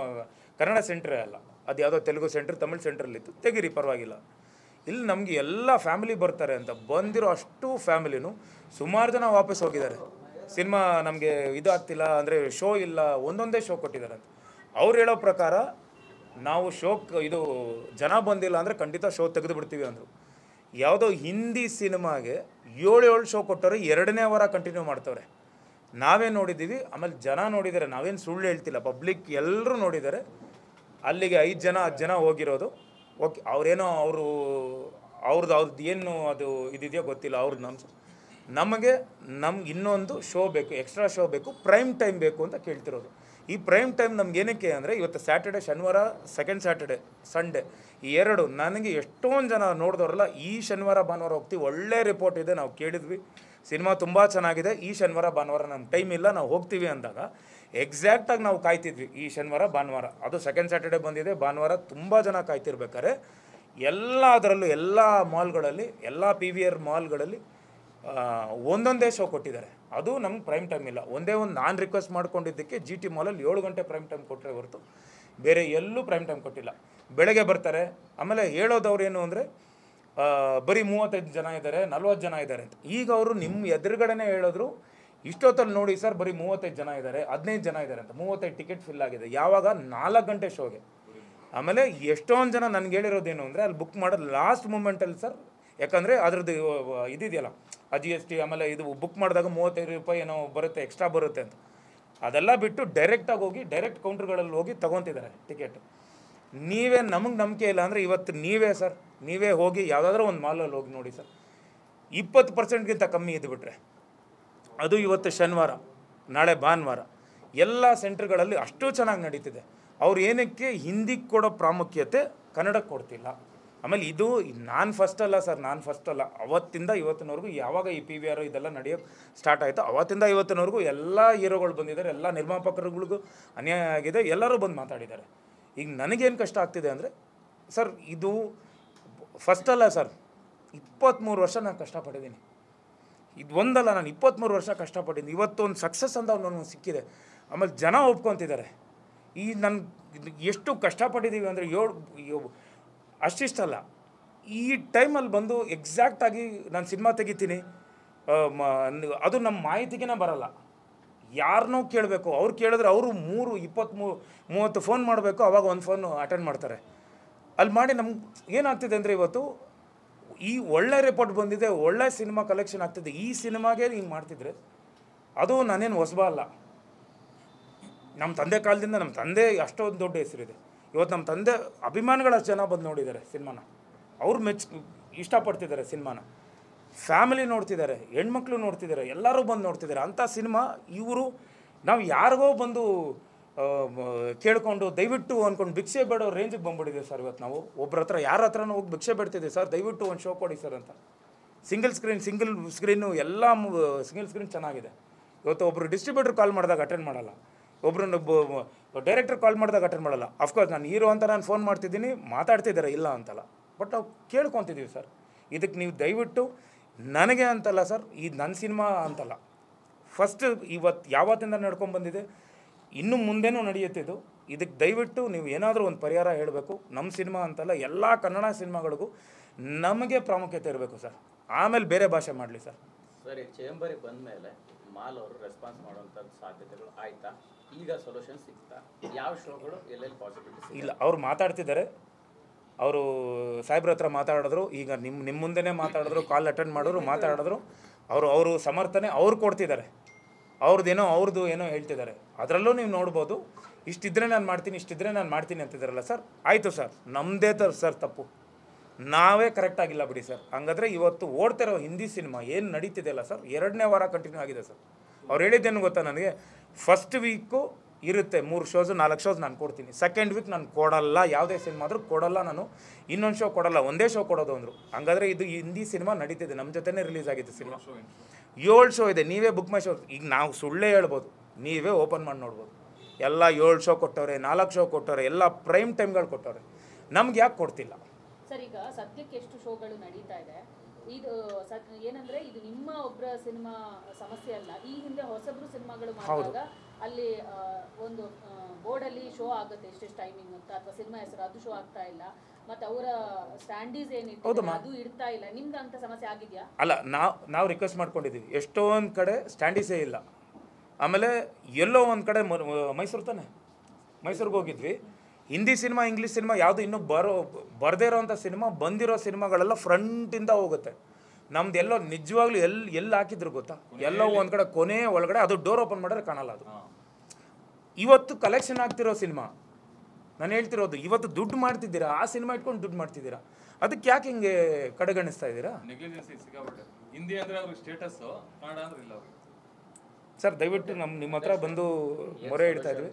ಕನ್ನಡ ಸೆಂಟ್ರೇ ಅಲ್ಲ, ಅದು ಯಾವುದೋ ತೆಲುಗು ಸೆಂಟ್ರ್, ತಮಿಳ್ ಸೆಂಟ್ರಲ್ಲಿತ್ತು, ತೆಗೀರಿ ಪರವಾಗಿಲ್ಲ. ಇಲ್ಲಿ ನಮಗೆ ಎಲ್ಲ ಫ್ಯಾಮಿಲಿ ಬರ್ತಾರೆ ಅಂತ ಬಂದಿರೋ ಅಷ್ಟು ಫ್ಯಾಮಿಲಿನೂ ಸುಮಾರು ಜನ ವಾಪಸ್ ಹೋಗಿದ್ದಾರೆ. ಸಿನಿಮಾ ನಮಗೆ ಇದಾಗ್ತಿಲ್ಲ ಅಂದರೆ, ಶೋ ಇಲ್ಲ, ಒಂದೊಂದೇ ಶೋ ಕೊಟ್ಟಿದ್ದಾರೆ ಅಂತ. ಅವ್ರು ಹೇಳೋ ಪ್ರಕಾರ ನಾವು ಇದು ಜನ ಬಂದಿಲ್ಲ ಅಂದರೆ ಖಂಡಿತ ಶೋ ತೆಗೆದು ಬಿಡ್ತೀವಿ ಅಂದರು. ಯಾವುದೋ ಹಿಂದಿ ಸಿನಿಮಾಗೆ 7 ಶೋ ಕೊಟ್ಟವ್ರೆ, 2ನೇ ವಾರ ಕಂಟಿನ್ಯೂ ಮಾಡ್ತವ್ರೆ. ನಾವೇನು ನೋಡಿದ್ದೀವಿ, ಆಮೇಲೆ ಜನ ನೋಡಿದ್ದಾರೆ, ನಾವೇನು ಸುಳ್ಳು ಹೇಳ್ತಿಲ್ಲ, ಪಬ್ಲಿಕ್ ಎಲ್ಲರೂ ನೋಡಿದ್ದಾರೆ. ಅಲ್ಲಿಗೆ 5 ಜನ 10 ಜನ ಹೋಗಿರೋದು. ಓಕೆ, ಅವರೇನೋ ಅವ್ರದ್ದು ಏನು ಅದು ಇದಿದೆಯೋ ಗೊತ್ತಿಲ್ಲ, ಅವ್ರದ್ದು ನಮಗೆ ಇನ್ನೊಂದು ಶೋ ಬೇಕು, ಎಕ್ಸ್ಟ್ರಾ ಶೋ ಬೇಕು, ಪ್ರೈಮ್ ಟೈಮ್ ಬೇಕು ಅಂತ ಕೇಳ್ತಿರೋದು. ಈ ಪ್ರೈಮ್ ಟೈಮ್ ನಮ್ಗೆ ಏನಕ್ಕೆ ಅಂದರೆ, ಇವತ್ತು ಸ್ಯಾಟರ್ಡೆ, ಶನಿವಾರ, ಸೆಕೆಂಡ್ ಸ್ಯಾಟರ್ಡೆ, ಸಂಡೇ, ಈ 2 ನನಗೆ ಎಷ್ಟೊಂದು ಜನ ನೋಡಿದವ್ರಲ್ಲ, ಈ ಶನಿವಾರ ಭಾನುವಾರ ಹೋಗ್ತೀವಿ, ಒಳ್ಳೆ ರಿಪೋರ್ಟ್ ಇದೆ, ನಾವು ಕೇಳಿದ್ವಿ, ಸಿನಿಮಾ ತುಂಬ ಚೆನ್ನಾಗಿದೆ, ಈ ಶನಿವಾರ ಭಾನುವಾರ ನಮ್ಗೆ ಟೈಮ್ ಇಲ್ಲ, ನಾವು ಹೋಗ್ತೀವಿ ಅಂದಾಗ ಎಕ್ಸಾಕ್ಟಾಗಿ ನಾವು ಕಾಯ್ತಿದ್ವಿ. ಈ ಶನಿವಾರ ಭಾನುವಾರ, ಅದು ಸೆಕೆಂಡ್ ಸ್ಯಾಟರ್ಡೆ ಬಂದಿದೆ, ಭಾನುವಾರ ತುಂಬ ಜನ ಕಾಯ್ತಿರ್ಬೇಕಾದ್ರೆ ಎಲ್ಲ ಅದರಲ್ಲೂ ಎಲ್ಲ ಮಾಲ್ಗಳಲ್ಲಿ, ಎಲ್ಲ PVR ಮಾಲ್ಗಳಲ್ಲಿ ಒಂದೊಂದೇ ಶೋ ಕೊಟ್ಟಿದ್ದಾರೆ. ಅದು ನಮ್ಗೆ ಪ್ರೈಮ್ ಟೈಮ್ ಇಲ್ಲ. ಒಂದೇ ಒಂದು ನಾನು ರಿಕ್ವೆಸ್ಟ್ ಮಾಡ್ಕೊಂಡಿದ್ದಕ್ಕೆ GT ಮಾಲಲ್ಲಿ 7 ಗಂಟೆ ಪ್ರೈಮ್ ಟೈಮ್ ಕೊಟ್ಟರೆ ಹೊರತು ಬೇರೆ ಎಲ್ಲೂ ಪ್ರೈಮ್ ಟೈಮ್ ಕೊಟ್ಟಿಲ್ಲ. ಬೆಳಗ್ಗೆ ಬರ್ತಾರೆ, ಆಮೇಲೆ ಹೇಳೋದವ್ರು ಏನು ಅಂದರೆ ಬರೀ 35 ಜನ ಇದ್ದಾರೆ, 40 ಜನ ಇದ್ದಾರೆ ಅಂತ. ಈಗ ಅವರು ನಿಮ್ಮ ಎದುರುಗಡೆನೇ ಹೇಳಿದ್ರು, ಇಷ್ಟೊತ್ತಲ್ಲಿ ನೋಡಿ ಸರ್ ಬರೀ 35 ಜನ ಇದ್ದಾರೆ, 15 ಜನ ಇದ್ದಾರೆ ಅಂತ. 35 ಟಿಕೆಟ್ ಫಿಲ್ ಆಗಿದೆ. ಯಾವಾಗ 4 ಗಂಟೆ ಶೋಗೆ. ಆಮೇಲೆ ಎಷ್ಟೊಂದು ಜನ ನನಗೆ ಹೇಳಿರೋದೇನು ಅಂದರೆ ಅಲ್ಲಿ ಬುಕ್ ಮಾಡೋದು ಲಾಸ್ಟ್ ಮೂಮೆಂಟಲ್ಲಿ ಸರ್, ಯಾಕಂದರೆ ಅದ್ರದ್ದು ಇದಿದೆಯಲ್ಲ GST, ಆಮೇಲೆ ಇದು ಬುಕ್ ಮಾಡಿದಾಗ 35 ರೂಪಾಯಿ ಏನೋ ಬರುತ್ತೆ, ಎಕ್ಸ್ಟ್ರಾ ಬರುತ್ತೆ ಅಂತ. ಅದೆಲ್ಲ ಬಿಟ್ಟು ಡೈರೆಕ್ಟಾಗಿ ಹೋಗಿ ಡೈರೆಕ್ಟ್ ಕೌಂಟ್ರ್ಗಳಲ್ಲಿ ಹೋಗಿ ತೊಗೊತಿದ್ದಾರೆ ಟಿಕೆಟ್. ನೀವೇ ನಮಗೆ ನಂಬಿಕೆ ಇಲ್ಲ ಅಂದರೆ ಇವತ್ತು ನೀವೇ ಹೋಗಿ ಯಾವುದಾದ್ರೂ ಒಂದು ಮಾಲಲ್ಲಿ ಹೋಗಿ ನೋಡಿ ಸರ್, 20%ಗಿಂತ ಕಮ್ಮಿ ಇದ್ದುಬಿಟ್ರೆ. ಅದು ಇವತ್ತು ಶನಿವಾರ, ನಾಳೆ ಭಾನುವಾರ ಎಲ್ಲ ಸೆಂಟ್ರ್ಗಳಲ್ಲಿ ಅಷ್ಟು ಚೆನ್ನಾಗಿ ನಡೀತಿದೆ. ಅವ್ರು ಏನಕ್ಕೆ ಹಿಂದಿಗೆ ಕೊಡೋ ಪ್ರಾಮುಖ್ಯತೆ ಕನ್ನಡಕ್ಕೆ ಕೊಡ್ತಿಲ್ಲ. ಆಮೇಲೆ ಇದು ನಾನು ಫಸ್ಟ್ ಅಲ್ಲ, ಅವತ್ತಿಂದ ಇವತ್ತಿನವರೆಗೂ ಯಾವಾಗ ಈ PVR ಇದೆಲ್ಲ ನಡೆಯೋಕ್ಕೆ ಸ್ಟಾರ್ಟ್ ಆಯಿತು ಅವತ್ತಿಂದ ಇವತ್ತಿನವರೆಗೂ ಎಲ್ಲ ಹೀರೋಗಳು ಬಂದಿದ್ದಾರೆ, ಎಲ್ಲ ನಿರ್ಮಾಪಕರುಗಳಿಗೂ ಅನ್ಯಾಯ ಆಗಿದೆ, ಎಲ್ಲರೂ ಬಂದು ಮಾತಾಡಿದ್ದಾರೆ. ಈಗ ನನಗೇನು ಕಷ್ಟ ಆಗ್ತಿದೆ ಅಂದರೆ ಸರ್, ಇದು ಫಸ್ಟ್ ಅಲ್ಲ ಸರ್, 23 ವರ್ಷ ನಾನು ಕಷ್ಟಪಟ್ಟಿದ್ದೀನಿ. ಇದು ಒಂದಲ್ಲ, ನಾನು 23 ವರ್ಷ ಕಷ್ಟಪಟ್ಟಿದ್ದೀನಿ. ಇವತ್ತು ಒಂದು ಸಕ್ಸಸ್ ಅಂತ ನನಗೆ ಸಿಕ್ಕಿದೆ. ಆಮೇಲೆ ಜನ ಒಪ್ಕೊತಿದ್ದಾರೆ. ಈ ನನ್ನ ಎಷ್ಟು ಕಷ್ಟಪಟ್ಟಿದ್ದೀವಿ ಅಂದರೆ ಅಷ್ಟಿಷ್ಟಲ್ಲ. ಈ ಟೈಮಲ್ಲಿ ಬಂದು ಎಕ್ಸಾಕ್ಟಾಗಿ ನಾನು ಸಿನಿಮಾ ತೆಗಿತೀನಿ, ಅದು ನಮ್ಮ ಮಾಹಿತಿಗೇ ಬರಲ್ಲ. ಯಾರನ್ನೋ ಕೇಳಬೇಕು, ಅವ್ರು ಕೇಳಿದ್ರೆ ಅವರು 30 ಫೋನ್ ಮಾಡಬೇಕು, ಆವಾಗ ಒಂದು ಫೋನ್ ಅಟೆಂಡ್ ಮಾಡ್ತಾರೆ. ಅಲ್ಲಿ ಮಾಡಿ ನಮ್ಗೆ ಏನಾಗ್ತಿದೆ ಅಂದರೆ ಇವತ್ತು ಈ ಒಳ್ಳೆ ರಿಪೋರ್ಟ್ ಬಂದಿದೆ, ಒಳ್ಳೆ ಸಿನಿಮಾ ಕಲೆಕ್ಷನ್ ಆಗ್ತಿದೆ. ಈ ಸಿನಿಮಾಗೆ ಹಿಂಗೆ ಮಾಡ್ತಿದ್ರೆ ಅದು ನಾನೇನು ಹೊಸಬ ಅಲ್ಲ. ನಮ್ಮ ತಂದೆ ಕಾಲದಿಂದ ನಮ್ಮ ತಂದೆ ಅಷ್ಟೊಂದು ದೊಡ್ಡ ಹೆಸರಿದೆ. ಇವತ್ತು ನಮ್ಮ ತಂದೆ ಅಭಿಮಾನಿಗಳಷ್ಟು ಜನ ಬಂದು ನೋಡಿದ್ದಾರೆ ಸಿನಿಮಾನ, ಅವ್ರು ಇಷ್ಟಪಡ್ತಿದ್ದಾರೆ ಸಿನಿಮಾನ. ಫ್ಯಾಮಿಲಿ ನೋಡ್ತಿದ್ದಾರೆ, ಹೆಣ್ಮಕ್ಳು ನೋಡ್ತಿದ್ದಾರೆ, ಎಲ್ಲರೂ ಬಂದು ನೋಡ್ತಿದ್ದಾರೆ. ಅಂಥ ಸಿನಿಮಾ ಇವರು ನಾವು ಯಾರಿಗೋ ಬಂದು ಕೇಳಿಕೊಂಡು ದಯವಿಟ್ಟು ಅಂದ್ಕೊಂಡು ಭಿಕ್ಷೆ ಬೇಡೋ ರೇಂಜಿಗೆ ಬಂದ್ಬಿಟ್ಟಿದೆ ಸರ್. ಇವತ್ತು ನಾವು ಒಬ್ಬರ ಹತ್ರ ಯಾರ ಹತ್ರನೂ ಹೋಗಿ ಭಿಕ್ಷೆ ಬೇಡ್ತಿದ್ದೀವಿ ಸರ್, ದಯವಿಟ್ಟು ಒಂದು ಶೋ ಕೊಡಿ ಸರ್ ಅಂತ. ಸಿಂಗಲ್ ಸ್ಕ್ರೀನು ಎಲ್ಲ ಸಿಂಗಲ್ ಸ್ಕ್ರೀನ್ ಚೆನ್ನಾಗಿದೆ. ಇವತ್ತು ಒಬ್ಬರು ಡಿಸ್ಟ್ರಿಬ್ಯೂಟರ್ ಕಾಲ್ ಮಾಡಿದಾಗ ಅಟೆಂಡ್ ಮಾಡಲ್ಲ, ಒಬ್ಬರನ್ನ ಡೈರೆಕ್ಟರ್ ಕಾಲ್ ಮಾಡಿದಾಗ ಅಟೆಂಡ್ ಮಾಡಲ್ಲ. ಅಫ್ಕೋರ್ಸ್ ನಾನು ಹೀರೋ ಅಂತ ನಾನು ಫೋನ್ ಮಾಡ್ತಿದ್ದೀನಿ, ಮಾತಾಡ್ತಿದ್ದಾರೆ, ಇಲ್ಲ ಅಂತಲ್ಲ, ಬಟ್ ನಾವು ಕೇಳ್ಕೊತಿದ್ದೀವಿ ಸರ್. ಇದಕ್ಕೆ ನೀವು ದಯವಿಟ್ಟು ನನಗೆ ಅಂತಲ್ಲ ಸರ್, ಇದು ನನ್ನ ಸಿನಿಮಾ ಅಂತಲ್ಲ, ಫಸ್ಟ್ ಇವತ್ತು ಯಾವತ್ತಿಂದ ನಡ್ಕೊಂಡ್ಬಂದಿದೆ, ಇನ್ನು ಮುಂದೆನೂ ನಡೆಯುತ್ತಿದ್ದು. ಇದಕ್ಕೆ ದಯವಿಟ್ಟು ನೀವು ಏನಾದರೂ ಒಂದು ಪರಿಹಾರ ಹೇಳಬೇಕು. ನಮ್ಮ ಸಿನಿಮಾ ಅಂತಲ್ಲ, ಎಲ್ಲ ಕನ್ನಡ ಸಿನಿಮಾಗಳಿಗೂ ನಮಗೆ ಪ್ರಾಮುಖ್ಯತೆ ಇರಬೇಕು ಸರ್. ಆಮೇಲೆ ಬೇರೆ ಭಾಷೆ ಮಾಡಲಿ ಸರ್. ಸರಿ, ಚೇಂಬರಿಗೆ ಬಂದ ಮೇಲೆ ಮಾಲ್ ಅವರು ರೆಸ್ಪಾನ್ಸ್ ಮಾಡುವಂಥದ್ದು ಸಾಧ್ಯತೆಗಳು ಆಯ್ತಾ? ಈಗ ಸೊಲ್ಯೂಷನ್ ಸಿಗ್ತಾ? ಯಾವ ಶೋಗಳು ಎಲ್ಲೆಲ್ಲಿ ಪಾಸಿಬಿಲಿಟಿ ಇಲ್ಲ? ಅವ್ರು ಮಾತಾಡ್ತಿದ್ದಾರೆ, ಅವರು ಸಾಹೇಬ್ರ ಹತ್ರ ಮಾತಾಡಿದ್ರು, ಈಗ ನಿಮ್ಮ ಮುಂದೆನೇ ಮಾತಾಡಿದ್ರು, ಕಾಲ್ ಅಟೆಂಡ್ ಮಾಡಿದ್ರು, ಮಾತಾಡಿದ್ರು. ಅವರು ಸಮರ್ಥನೆ ಅವ್ರು ಕೊಡ್ತಿದ್ದಾರೆ, ಅವ್ರದ್ದು ಏನೋ ಹೇಳ್ತಿದ್ದಾರೆ. ಅದರಲ್ಲೂ ನೀವು ನೋಡ್ಬೋದು, ಇಷ್ಟಿದ್ರೆ ನಾನು ಮಾಡ್ತೀನಿ ಅಂತಿದ್ದಾರಲ್ಲ ಸರ್. ಆಯಿತು ಸರ್, ನಮ್ಮದೇ ಸರ್ ತಪ್ಪು, ನಾವೇ ಕರೆಕ್ಟಾಗಿಲ್ಲ ಬಿಡಿ ಸರ್. ಹಂಗಾದ್ರೆ ಇವತ್ತು ಓಡ್ತಿರೋ ಹಿಂದಿ ಸಿನಿಮಾ ಏನು ನಡೀತಿದೆಯಲ್ಲ ಸರ್, 2ನೇ ವಾರ ಕಂಟಿನ್ಯೂ ಆಗಿದೆ ಸರ್. ಅವ್ರು ಹೇಳಿದ್ದೇನು ಗೊತ್ತಾ ನನಗೆ, ಫಸ್ಟ್ ವೀಕು ಇರುತ್ತೆ 3 ಶೋಸು 4 ಶೋಸ್ ನಾನು ಕೊಡ್ತೀನಿ, ಸೆಕೆಂಡ್ ವೀಕ್ ನಾನು ಕೊಡಲ್ಲ, ಯಾವುದೇ ಸಿನಿಮಾ ಆದರೂ ಕೊಡಲ್ಲ, ನಾನು ಇನ್ನೊಂದು ಶೋ ಕೊಡಲ್ಲ, ಒಂದೇ ಶೋ ಕೊಡೋದು ಅಂದರು. ಹಂಗಾದ್ರೆ ಇದು ಹಿಂದಿ ಸಿನಿಮಾ ನಡೀತಿದೆ, ನಮ್ಮ ಜೊತೆನೇ ರಿಲೀಸ್ ಆಗಿದೆ ಸಿನಿಮಾ. 7 ಶೋ ಇದೆ, ನೀವೇ ಬುಕ್ ಮೈ ಶೋ. ಈಗ ನಾವು ಸುಳ್ಳೇ ಹೇಳ್ಬೋದು, ನೀವೇ ಓಪನ್ ಮಾಡಿ ನೋಡ್ಬೋದು. ಎಲ್ಲ 7 ಶೋ ಕೊಟ್ಟವ್ರೆ, 4 ಶೋ ಕೊಟ್ಟವ್ರೆ, ಎಲ್ಲ ಪ್ರೈಮ್ ಟೈಮ್ಗಳು ಕೊಟ್ಟವ್ರೆ. ನಮ್ಗೆ ಯಾಕೆ ಕೊಡ್ತಿಲ್ಲ ಸರ್? ಈಗ ಸದ್ಯಕ್ಕೆ ಎಷ್ಟು ಶೋಗಳು ನಡೀತಾ ಇದೆ? ಇದು ಏನಂದ್ರೆ ಇದು ನಿಮ್ಮ ಒಬ್ಬರ ಸಿನಿಮಾ ಸಮಸ್ಯೆ ಅಲ್ಲ. ಈ ಹಿಂದೆ ಹೊಸಬ್ರು ಸಿನಿಮಾಗಳು ಮಾಡಿದಾಗ ಅಲ್ಲಿ ಒಂದು ಬೋರ್ಡಲ್ಲಿ ಶೋ ಆಗುತ್ತೆ ಎಷ್ಟೆಷ್ಟು ಟೈಮಿಂಗ್ ಅಂತ, ಅಥವಾ ಸಿನಿಮಾ ಹೆಸರು ಅದು ಶೋ ಆಗ್ತಾ ಇಲ್ಲ, ಮತ್ತೆ ಅವರ ಸ್ಟ್ಯಾಂಡೀಸ್ ಏನಿತ್ತು ಅದು ಇಡ್ತಾ ಇಲ್ಲ. ನಿಮ್ದು ಅಂತ ಸಮಸ್ಯೆ ಆಗಿದೆಯಾ? ಅಲ್ಲ, ನಾವು ರಿಕ್ವೆಸ್ಟ್ ಮಾಡ್ಕೊಂಡಿದ್ದೀವಿ. ಎಷ್ಟೊಂದು ಕಡೆ ಸ್ಟ್ಯಾಂಡೀಸೇ ಇಲ್ಲ. ಆಮೇಲೆ ಎಲ್ಲೋ ಒಂದು ಕಡೆ ಮೈಸೂರು ತಾನೆ, ಮೈಸೂರಿಗೆ ಹೋಗಿದ್ವಿ. ಹಿಂದಿ ಸಿನಿಮಾ, ಇಂಗ್ಲೀಷ್ ಸಿನಿಮಾ ಯಾವುದು ಇನ್ನೂ ಬರದೇ ಇರೋವಂಥ ಸಿನಿಮಾ, ಬಂದಿರೋ ಸಿನಿಮಾಗಳೆಲ್ಲ ಫ್ರಂಟಿಂದ ಹೋಗುತ್ತೆ. ನಮ್ದು ಎಲ್ಲೋ ನಿಜವಾಗ್ಲೂ ಎಲ್ಲಿ ಹಾಕಿದ್ರು ಗೊತ್ತಾ, ಎಲ್ಲೋ ಒಂದು ಕಡೆ ಕೊನೆ ಒಳಗಡೆ ಅದು ಡೋರ್ ಓಪನ್ ಮಾಡಿದ್ರೆ ಕಾಣಲ್ಲ. ಅದು ಇವತ್ತು ಕಲೆಕ್ಷನ್ ಆಗ್ತಿರೋ ಸಿನಿಮಾ ನಾನು ಹೇಳ್ತಿರೋದು. ಇವತ್ತು ದುಡ್ಡು ಮಾಡ್ತಿದ್ದೀರಾ, ಆ ಸಿನಿಮಾ ಇಟ್ಕೊಂಡು ದುಡ್ಡು ಮಾಡ್ತಿದ್ದೀರಾ, ಅದಕ್ಕೆ ಯಾಕೆ ಹಿಂಗೆ ಕಡೆಗಣಿಸ್ತಾ ಇದ್ದೀರಾ? ಹಿಂದಿ ಅಂದ್ರೆ ಅವ್ರಿಗೆ ಸ್ಟೇಟಸ್, ಕನ್ನಡ ಅಂದ್ರೆ ಇಲ್ಲ ಸರ್. ದಯವಿಟ್ಟು ನಿಮ್ಮ ಹತ್ರ ಬಂದು ಮೊರೆ ಇಡ್ತಾ ಇದ್ವಿ.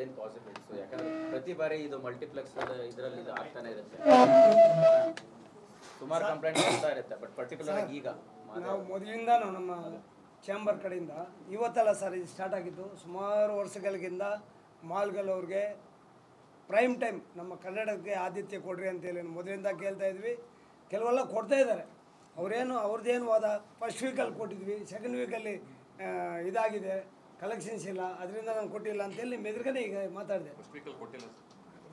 ಏನು ಪಾಸಿಬಿಲಿಟೀಸ್? ಯಾಕಂದ್ರೆ ಪ್ರತಿ ಬಾರಿ ಇದು ಮಲ್ಟಿಪ್ಲೆಕ್ಸ್ ಇದರಲ್ಲಿ ಇದು ಆಗ್ತಾನೆ ಇರುತ್ತೆ, ಸುಮಾರು ಕಂಪ್ಲೇಂಟ್ ಆಗ್ತಾ ಇರುತ್ತೆ. ಬಟ್ ಪರ್ಟಿಕ್ಯುಲರ್ ಆಗಿ ಈಗ ನಾವು ಮೊದಲಿಂದ ನಮ್ಮ ಚೇಂಬರ್ ಕಡೆಯಿಂದ ಇವತ್ತಲ್ಲ ಸರ್ ಇದು ಸ್ಟಾರ್ಟ್ ಆಗಿದ್ದು, ಸುಮಾರು ವರ್ಷಗಳಿಂದ ಮಾಲ್ಗಳವ್ರಿಗೆ ಪ್ರೈಮ್ ಟೈಮ್ ನಮ್ಮ ಕನ್ನಡಕ್ಕೆ ಆದ್ಯತೆ ಕೊಡ್ರಿ ಅಂತೇಳಿ ಮೊದಲಿಂದ ಕೇಳ್ತಾ ಇದ್ವಿ. ಕೆಲವೆಲ್ಲ ಕೊಡ್ತಾ ಇದ್ದಾರೆ, ಅವ್ರದ್ದೇನು ವಾದ ಫಸ್ಟ್ ವೀಕಲ್ಲಿ ಕೊಟ್ಟಿದ್ವಿ, ಸೆಕೆಂಡ್ ವೀಕಲ್ಲಿ ಇದಾಗಿದೆ, ಕಲೆಕ್ಷನ್ಸ್ ಇಲ್ಲ, ಅದರಿಂದ ನಾನು ಕೊಟ್ಟಿಲ್ಲ ಅಂತೇಳಿ ನಿಮ್ಮ ಎದುರುಗಡೆ ಈಗ ಮಾತಾಡಿದೆ.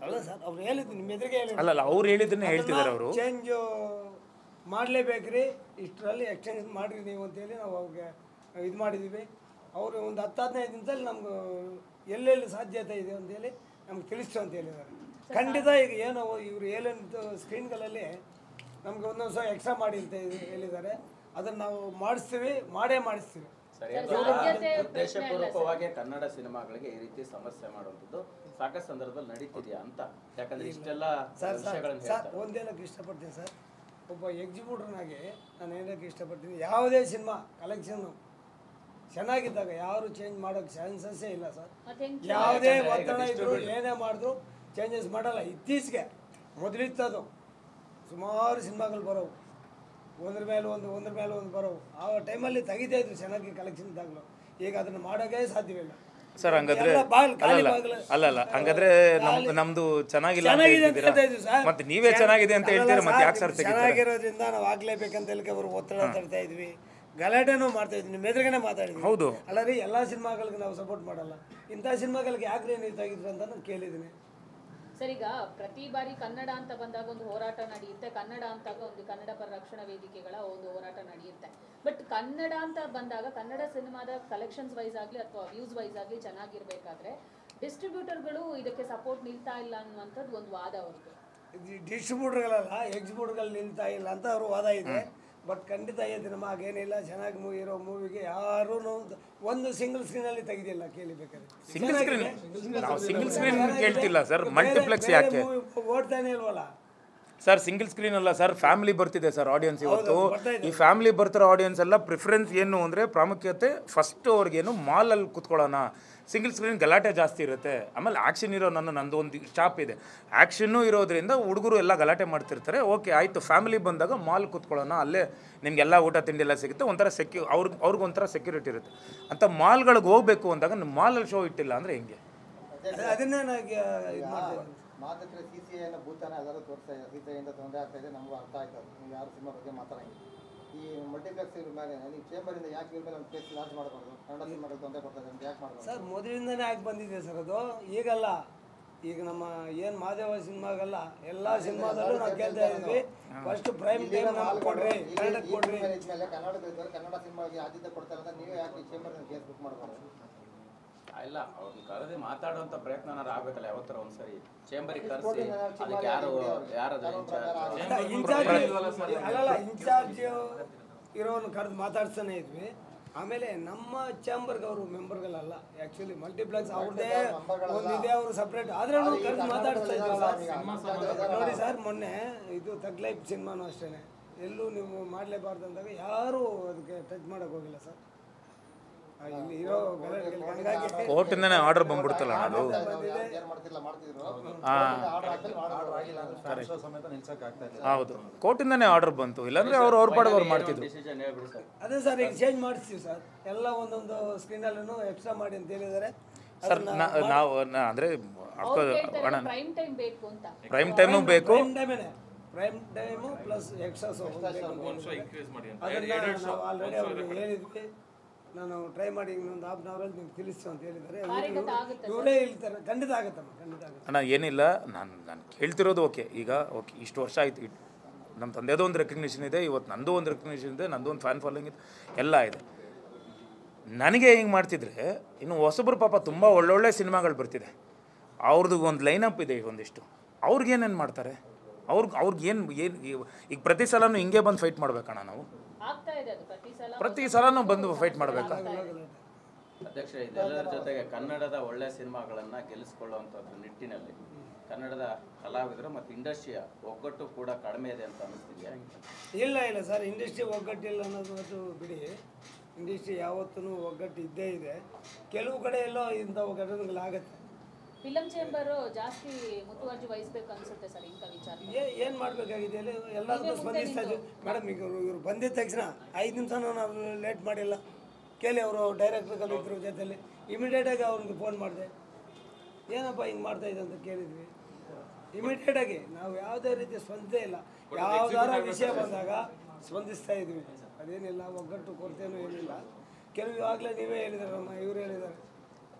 ಅಲ್ಲ ಸರ್, ಅವ್ರು ಹೇಳಿದ್ದು ನಿಮ್ಮ ಎದುರಿಗೆ ಹೇಳಿದ್ರು. ಅಲ್ಲಲ್ಲ, ಅವ್ರು ಹೇಳಿದ್ದನ್ನೇ ಹೇಳ್ತಿದ್ದಾರೆ ಅವರು. ಚೇಂಜ್ ಮಾಡಲೇಬೇಕ್ರಿ, ಇಷ್ಟರಲ್ಲಿ ಎಕ್ಸ್ಚೇಂಜ್ ಮಾಡಿರಿ ನೀವು ಅಂತೇಳಿ ನಾವು ಅವ್ರಿಗೆ ಇದು ಮಾಡಿದ್ದೀವಿ. ಅವರು ಒಂದು 10-15 ದಿನದಲ್ಲಿ ನಮ್ಗೆ ಎಲ್ಲೆಲ್ಲಿ ಸಾಧ್ಯತೆ ಇದೆ ಅಂತೇಳಿ ನಮ್ಗೆ ತಿಳಿಸ್ತು ಅಂತ ಹೇಳಿದ್ದಾರೆ. ಖಂಡಿತ ಈಗ ಏನೋ ಇವರು ಹೇಳಂತ ಸ್ಕ್ರೀನ್ಗಳಲ್ಲಿ ನಮ್ಗೆ ಒಂದೊಂದು ಸಹ ಎಕ್ಸ್ಟ್ರಾ ಮಾಡಿ ಅಂತ ಹೇಳಿದ್ದಾರೆ. ಅದನ್ನು ನಾವು ಮಾಡಿಸ್ತೀವಿ, ಮಾಡಿಸ್ತೀವಿ. ಉದ್ದೇಶಪೂರ್ವಕವಾಗಿ ಕನ್ನಡ ಸಿನಿಮಾಗಳಿಗೆ ಈ ರೀತಿ ಸಮಸ್ಯೆ ಮಾಡುವಂಥದ್ದು ಸಾಕಷ್ಟು ಸಂದರ್ಭದಲ್ಲಿ ನಡೀತಿದೆಯಾ ಅಂತ? ಯಾಕಂದ್ರೆ ಇಷ್ಟೆಲ್ಲ ಒಂದೇನಕ್ಕೆ ಇಷ್ಟಪಡ್ತೀನಿ ಸರ್, ಒಬ್ಬ ಎಕ್ಸಿಕ್ಯೂಟಿವ್ನಾಗೆ ನಾನು ಏನಕ್ಕೆ ಇಷ್ಟಪಡ್ತೀನಿ, ಯಾವುದೇ ಸಿನಿಮಾ ಕಲೆಕ್ಷನ್ನು ಚೆನ್ನಾಗಿದ್ದಾಗ ಯಾರು ಚೇಂಜ್ ಮಾಡೋಕ್ಕೆ ಚಾನ್ಸಸ್ಸೇ ಇಲ್ಲ ಸರ್. ಯಾವುದೇ ಒತ್ತಡ ಇದ್ರು ಏನೇ ಮಾಡಿದ್ರು ಚೇಂಜಸ್ ಮಾಡಲ್ಲ. ಇತ್ತೀಚೆಗೆ ಮೊದಲಿತ್ತದು ಸುಮಾರು ಸಿನಿಮಾಗಳು ಬರೋವು, ಒಂದ್ರ ಮೇಲೆ ಒಂದು ಬರೋವು. ಆ ಟೈಮಲ್ಲಿ ತೆಗಿತಾ ಇದ್ರು ಚೆನ್ನಾಗಿ ಕಲೆಕ್ಷನ್ ಇದ್ದಾಗಲೂ. ಈಗ ಅದನ್ನು ಮಾಡೋಕ್ಕೆ ಸಾಧ್ಯವಿಲ್ಲ ಸರ್. ಹಂಗಾದ್ರೆ ಅಲ್ಲಲ್ಲ, ಹಂಗಾದ್ರೆ ನಮ್ದು ಚೆನ್ನಾಗಿಲ್ಲ ಮತ್ತೆ ನೀವೇ ಚೆನ್ನಾಗಿದೆ ಅಂತ ಹೇಳ್ತೀರಾ, ಮತ್ತೆ ಯಾಕೆ ಸರ್ ಚೆನ್ನಾಗಿರೋದ್ರಿಂದ ನಾವು ಆಗ್ಲೇಬೇಕಂತ ಹೇಳಿ ಅವರು ಒತ್ತಡ ತರ್ತಾ ಇದ್ವಿ, ಗಲಾಟೆನೂ ಮಾಡ್ತಾ ಇದ್ವಿ, ನಿಮ್ಮ ಎದುರುಗಡೆ ಮಾತಾಡಿದ್ವಿ. ಹೌದು, ಅಲ್ಲ ರೀ, ಎಲ್ಲ ಸಿನಿಮಾಗಳಿಗೆ ನಾವು ಸಪೋರ್ಟ್ ಮಾಡಲ್ಲ, ಇಂಥ ಸಿನಿಮಾಗಳಿಗೆ ಯಾಕೆ ನೀವು ತೆಗಿದ್ರು ಅಂತ ನಾನು ಕೇಳಿದ್ದೀನಿ. ಸರ್, ಈಗ ಪ್ರತಿ ಬಾರಿ ಕನ್ನಡ ಅಂತ ಬಂದಾಗ ಒಂದು ಹೋರಾಟ ನಡೆಯುತ್ತೆ, ಕನ್ನಡ ಅಂತಾಗ ಒಂದು ಕನ್ನಡ ಪರ ರಕ್ಷಣಾ ವೇದಿಕೆಗಳ ಒಂದು ಹೋರಾಟ ನಡೆಯುತ್ತೆ. ಬಟ್ ಕನ್ನಡ ಅಂತ ಬಂದಾಗ ಕನ್ನಡ ಸಿನಿಮಾದ ಕಲೆಕ್ಷನ್ಸ್ ವೈಸ್ ಆಗಲಿ ಅಥವಾ ವ್ಯೂಸ್ ವೈಸ್ ಆಗಲಿ ಚೆನ್ನಾಗಿರ್ಬೇಕಾದ್ರೆ ಡಿಸ್ಟ್ರಿಬ್ಯೂಟರ್ಗಳು ಇದಕ್ಕೆ ಸಪೋರ್ಟ್ ನಿಲ್ತಾ ಇಲ್ಲ ಅನ್ನುವಂಥದ್ದು ಒಂದು ವಾದ ಅವ್ರದ್ದು. ಡಿಸ್ಟ್ರಿಬ್ಯೂಟರ್ಗಳಲ್ಲ, ಎಕ್ಸಿಬ್ಯೂಟರ್ಗಳು ನಿಲ್ತಾ ಇಲ್ಲ ಅಂತ ಅವ್ರ ವಾದ ಇದೆ. ಬಟ್ ಖಂಡಿತ ನಮ್ಮ ಹಾಗೇನಿಲ್ಲ. ಚೆನ್ನಾಗಿ ಇರೋ ಮೂವಿಗೆ ಯಾರೂ ಒಂದು ಸಿಂಗಲ್ ಸ್ಕ್ರೀನಲ್ಲಿ ತೆಗೆದಿಲ್ಲ, ಕೇಳಿಬೇಕಾದ್ರೆ. ಸಿಂಗಲ್ ಸ್ಕ್ರೀನ್ ಕೇಳ್ತಿಲ್ಲ ಸರ್, ಮಲ್ಟಿಪ್ಲೆಕ್ಸ್ ಯಾಕೆ ಓಡ್ತಾನೆ ಇಲ್ವಲ್ಲ ಸರ್? ಸಿಂಗಲ್ ಸ್ಕ್ರೀನ್ ಅಲ್ಲ ಸರ್, ಫ್ಯಾಮಿಲಿ ಬರ್ತಿದೆ ಸರ್ ಆಡಿಯನ್ಸ್ ಇವತ್ತು. ಈ ಫ್ಯಾಮಿಲಿ ಬರ್ತಿರೋ ಆಡಿಯನ್ಸ್ ಎಲ್ಲ ಪ್ರಿಫರೆನ್ಸ್ ಏನು ಅಂದರೆ ಪ್ರಾಮುಖ್ಯತೆ ಫಸ್ಟ್ ಅವ್ರಿಗೇನು ಮಾಲಲ್ಲಿ ಕುತ್ಕೊಳ್ಳೋಣ. ಸಿಂಗಲ್ ಸ್ಕ್ರೀನ್ ಗಲಾಟೆ ಜಾಸ್ತಿ ಇರುತ್ತೆ. ಆಮೇಲೆ ಆ್ಯಕ್ಷನ್ ಇರೋ ನಂದು ಒಂದು ಚಾಪ್ ಇದೆ, ಆ್ಯಕ್ಷನ್ನು ಇರೋದ್ರಿಂದ ಹುಡುಗರು ಎಲ್ಲ ಗಲಾಟೆ ಮಾಡ್ತಿರ್ತಾರೆ. ಓಕೆ ಆಯಿತು, ಫ್ಯಾಮಿಲಿ ಬಂದಾಗ ಮಾಲ್ ಕುತ್ಕೊಳ್ಳೋಣ, ಅಲ್ಲೇ ನಿಮಗೆಲ್ಲ ಊಟ ತಿಂಡಿ ಎಲ್ಲ ಸಿಗುತ್ತೆ, ಒಂಥರ ಅವ್ರಿಗೊಂಥರ ಸೆಕ್ಯೂರಿಟಿ ಇರುತ್ತೆ ಅಂತ. ಮಾಲ್ಗಳಿಗೆ ಹೋಗಬೇಕು ಅಂದಾಗ ಮಾಲಲ್ಲಿ ಶೋ ಇಟ್ಟಿಲ್ಲ ಅಂದರೆ ಹೆಂಗೆ? ಅದನ್ನೇ ನನಗೆ ಮಾತಕ್ಕೆ CCI ಭೂತಾನ ಎಲ್ಲರೂ ತೋರಿಸ್ತಾ ಇದೆ, CCI ತೊಂದರೆ ಆಗ್ತಾ ಇದೆ, ನಮಗೂ ಅರ್ಥ ಆಯ್ತು. ನೀವು ಯಾರು ಸಿನಿಮಾ ಬಗ್ಗೆ ಮಾತಾಡಂಗಿಲ್ಲ. ಈ ಮಲ್ಟಿಪ್ಲೆಕ್ಸ್ ಇದ್ರ ಮೇಲೆ ನೀವು ಚೇಂಬರಿಂದ ಯಾಕೆ ಇವ್ರ ಮೇಲೆ ಒಂದು ಕೇಸ್ ಲಾಂಚ್ ಮಾಡಬಾರ್ದು? ಕನ್ನಡ ಸಿನಿಮಾಗಳು ತೊಂದರೆ ಕೊಡ್ತಾರೆ ಅಂತ ಯಾಕೆ ಮಾಡಬಾರ್ದು ಸರ್? ಮೊದಲಿಂದನೇ ಆಗಿ ಬಂದಿದೆ ಸರ್ ಅದು, ಈಗಲ್ಲ. ಈಗ ನಮ್ಮ ಏನು ಮಾದೇವ ಸಿನಿಮಾಗಲ್ಲ, ಎಲ್ಲ ಸಿನಿಮಾದಲ್ಲೂ ನಾವು ಕೇಳ್ತಾ ಇದ್ವಿ, ಫಸ್ಟ್ ಪ್ರೈಮ್ ಟೈಮ್ ನಮ್ಗೆ ಕೊಡ್ರಿ, ಕನ್ನಡಕ್ಕೆ ಕೊಡ್ರಿ. ಇದ್ಮೇಲೆ ಕನ್ನಡ ಸಿನಿಮಾಗೆ ಆದ್ಯತೆ ಕೊಡ್ತಾರೆ ಅಂತ ನೀವು ಯಾಕೆ ಚೇಂಬರ್ ಕೇಸ್ ಬುಕ್ ಮಾಡಬಾರ್ದು? ಇಲ್ಲ, ಅವ್ರನ್ನ ಕರೆದು ಮಾತಾಡುವಂತ ಪ್ರಯತ್ನ ಆಗ್ಬೇಕಲ್ಲ. ಯಾವತ್ತರ ಒಂದ್ಸರಿ ಚೇಂಬರಿಗೆ ಕರೆಸಿ ಅದಕ್ಕೆ ಇನ್ಚಾರ್ಜ್ ಇರೋನು ಕರೆದು ಮಾತಾಡ್ತಾನೆ ಇದ್ವಿ. ಆಮೇಲೆ ನಮ್ಮ ಚೇಂಬರ್ಗೆ ಅವರು ಮೆಂಬರ್ಗಳಲ್ಲ, ಆ್ಯಕ್ಚುಲಿ ಮಲ್ಟಿಪ್ಲೆಕ್ಸ್ ಅವ್ರದ್ದೇ ಒಂದಿದೆ, ಅವರು ಸಪ್ರೇಟ್. ಆದ್ರೆ ಕರೆದು ಮಾತಾಡ್ತಾ ಇದ್ವಿ ನೋಡಿ ಸರ್. ಮೊನ್ನೆ ಇದು ತಗ್ ಲೈಫ್ ಸಿನಿಮಾನು ಅಷ್ಟೇ, ಎಲ್ಲೂ ನೀವು ಮಾಡಲೇಬಾರ್ದು ಅಂದಾಗ ಯಾರೂ ಅದಕ್ಕೆ ಟಚ್ ಮಾಡೋಕೆ ಹೋಗಿಲ್ಲ ಸರ್. ಕೋರ್ಟಿಂದನೇ ಆರ್ಡರ್ ಬಂದ್ಬಿಡ್ತಲ್ಲ ಅದು. ಹೌದು, ಕೋರ್ಟಿಂದನೇ ಆರ್ಡರ್ ಬಂತು, ಇಲ್ಲಾಂದ್ರೆ ಅವ್ರ ಪಾಡಿಗೆ ಅವ್ರು ಮಾಡ್ತಿದ್ರು. ಅದೇ ಸರ್, ಈಗ ಚೇಂಜ್ ಮಾಡಿಸ್ತೀವಿ ಸರ್, ಎಲ್ಲ ಒಂದೊಂದು ಸ್ಕ್ರೀನಲ್ಲೂ ಎಕ್ಸ್ಟ್ರಾ ಮಾಡಿ ಅಂತ ಹೇಳಿದ್ದಾರೆ ಸರ್. ನಾವು ಅಂದರೆ ಪ್ರೈಮ್ ಟೈಮ್ ಬೇಕು ಅಂತ, ಪ್ರೈಮ್ ಟೈಮು ಬೇಕು, prime time plus extra show ನಾವು ಆಲ್ರೆಡಿ ಅವ್ರಿಗೆ ಹೇಳಿದ್ವಿ. ನಾನು ಟ್ರೈ ಮಾಡಿ ಇನ್ನೊಂದು ಹಾಫ್ ಅನ್ ಅವರಲ್ಲಿ ನಿಮ್ಗೆ ತಿಳಿಸು ಅಂತ ಹೇಳಿದ್ದಾರೆ. ಇವರೇ ಹೇಳ್ತಾರೆ, ಖಂಡಿತ ಆಗುತ್ತಮ್ಮ, ಖಂಡಿತ ಆಗುತ್ತೆ. ಅಣ್ಣ ಏನಿಲ್ಲ, ನಾನು ಕೇಳ್ತಿರೋದು ಓಕೆ. ಈಗ ಓಕೆ, ಇಷ್ಟು ವರ್ಷ ಆಯಿತು, ನಮ್ಮ ತಂದೆದೋ ಒಂದು ರೆಕಗ್ನಿಷನ್ ಇದೆ, ಇವತ್ತು ನಂದು ಒಂದು ರೆಕಗ್ನಿಷನ್ ಇದೆ, ನಂದು ಒಂದು ಫ್ಯಾನ್ ಫಾಲೋಯಿಂಗ್ ಇದೆ, ಎಲ್ಲ ಇದೆ. ನನಗೆ ಹಿಂಗೆ ಮಾಡ್ತಿದ್ರೆ ಇನ್ನು ಹೊಸಬ್ರು ಪಾಪ ತುಂಬ ಒಳ್ಳೊಳ್ಳೆ ಸಿನಿಮಾಗಳು ಬರ್ತಿದೆ, ಅವ್ರದ್ದು ಒಂದು ಲೈನಪ್ ಇದೆ ಒಂದಿಷ್ಟು, ಅವ್ರಿಗೇನೇನು ಮಾಡ್ತಾರೆ? ಅವ್ರಿಗೇನು ಈಗ ಪ್ರತಿ ಸಲನೂ ಹಿಂಗೆ ಬಂದು ಫೈಟ್ ಮಾಡ್ಬೇಕಣ್ಣ ನಾವು? ಪ್ರತಿ ಸಲನೂ ಬಂದು ಫೈಟ್ ಮಾಡಬೇಕಾ? ಅಧ್ಯಕ್ಷ, ಇದೆಲ್ಲರ ಜೊತೆಗೆ ಕನ್ನಡದ ಒಳ್ಳೆ ಸಿನಿಮಾಗಳನ್ನ ಗೆಲ್ಲಿಸ್ಕೊಳ್ಳುವಂಥದ್ದು ನಿಟ್ಟಿನಲ್ಲಿ ಕನ್ನಡದ ಕಲಾವಿದರು ಮತ್ತು ಇಂಡಸ್ಟ್ರಿಯ ಒಗ್ಗಟ್ಟು ಕೂಡ ಕಡಿಮೆ ಇದೆ ಅಂತ ಅನಿಸ್ತಿದೆಯಾ? ಇಲ್ಲ ಸರ್, ಇಂಡಸ್ಟ್ರಿ ಒಗ್ಗಟ್ಟಿಲ್ಲ ಅನ್ನೋದು ಬಿಡಿ. ಇಂಡಸ್ಟ್ರಿ ಯಾವತ್ತೂ ಒಗ್ಗಟ್ಟು ಇದ್ದೇ ಇದೆ. ಕೆಲವು ಕಡೆ ಎಲ್ಲೋ ಇಂಥ ಒಗ್ಗಟ್ಟುಗಳಾಗತ್ತೆ. ಫಿಲಂ ಚೇಂಬರ್ ಜಾಸ್ತಿ ಮುತುವರ್ಜಿ ವಹಿಸಬೇಕು ಅನ್ಸುತ್ತೆ ಸರ್ ಇಂಥ ವಿಚಾರ. ಏನು ಮಾಡಬೇಕಾಗಿದೆ ಎಲ್ಲದಕ್ಕೂ ಸ್ಪಂದಿಸ್ತಾ ಇದ್ದೀವಿ ಮೇಡಮ್. ಈಗ ಇವರು ಬಂದಿದ್ದ ತಕ್ಷಣ 5 ನಿಮಿಷನೂ ನಾವು ಲೇಟ್ ಮಾಡಿಲ್ಲ. ಕೇಳಿ ಅವರು ಡೈರೆಕ್ಟ್ರು ಇದ್ರು ಜೊತೆಲಿ, ಇಮಿಡಿಯೇಟಾಗಿ ಅವ್ರಿಗೆ ಫೋನ್ ಮಾಡಿದೆ, ಏನಪ್ಪ ಹಿಂಗೆ ಮಾಡ್ತಾಯಿದ್ದೆ ಅಂತ ಕೇಳಿದ್ವಿ. ಇಮಿಡಿಯೇಟಾಗಿ ನಾವು ಯಾವುದೇ ರೀತಿ ಸ್ಪಂದಿಸೇ ಇಲ್ಲ. ಯಾವುದಾರ ವಿಷಯ ಬಂದಾಗ ಸ್ಪಂದಿಸ್ತಾ ಇದ್ವಿ. ಅದೇನಿಲ್ಲ, ಒಗ್ಗಟ್ಟು ಕೊರತೆನೂ ಏನಿಲ್ಲ. ಕೆಲವು ಇವಾಗಲೇ ನೀವೇ ಹೇಳಿದಾರಮ್ಮ, ಇವರು ಹೇಳಿದ್ದಾರೆ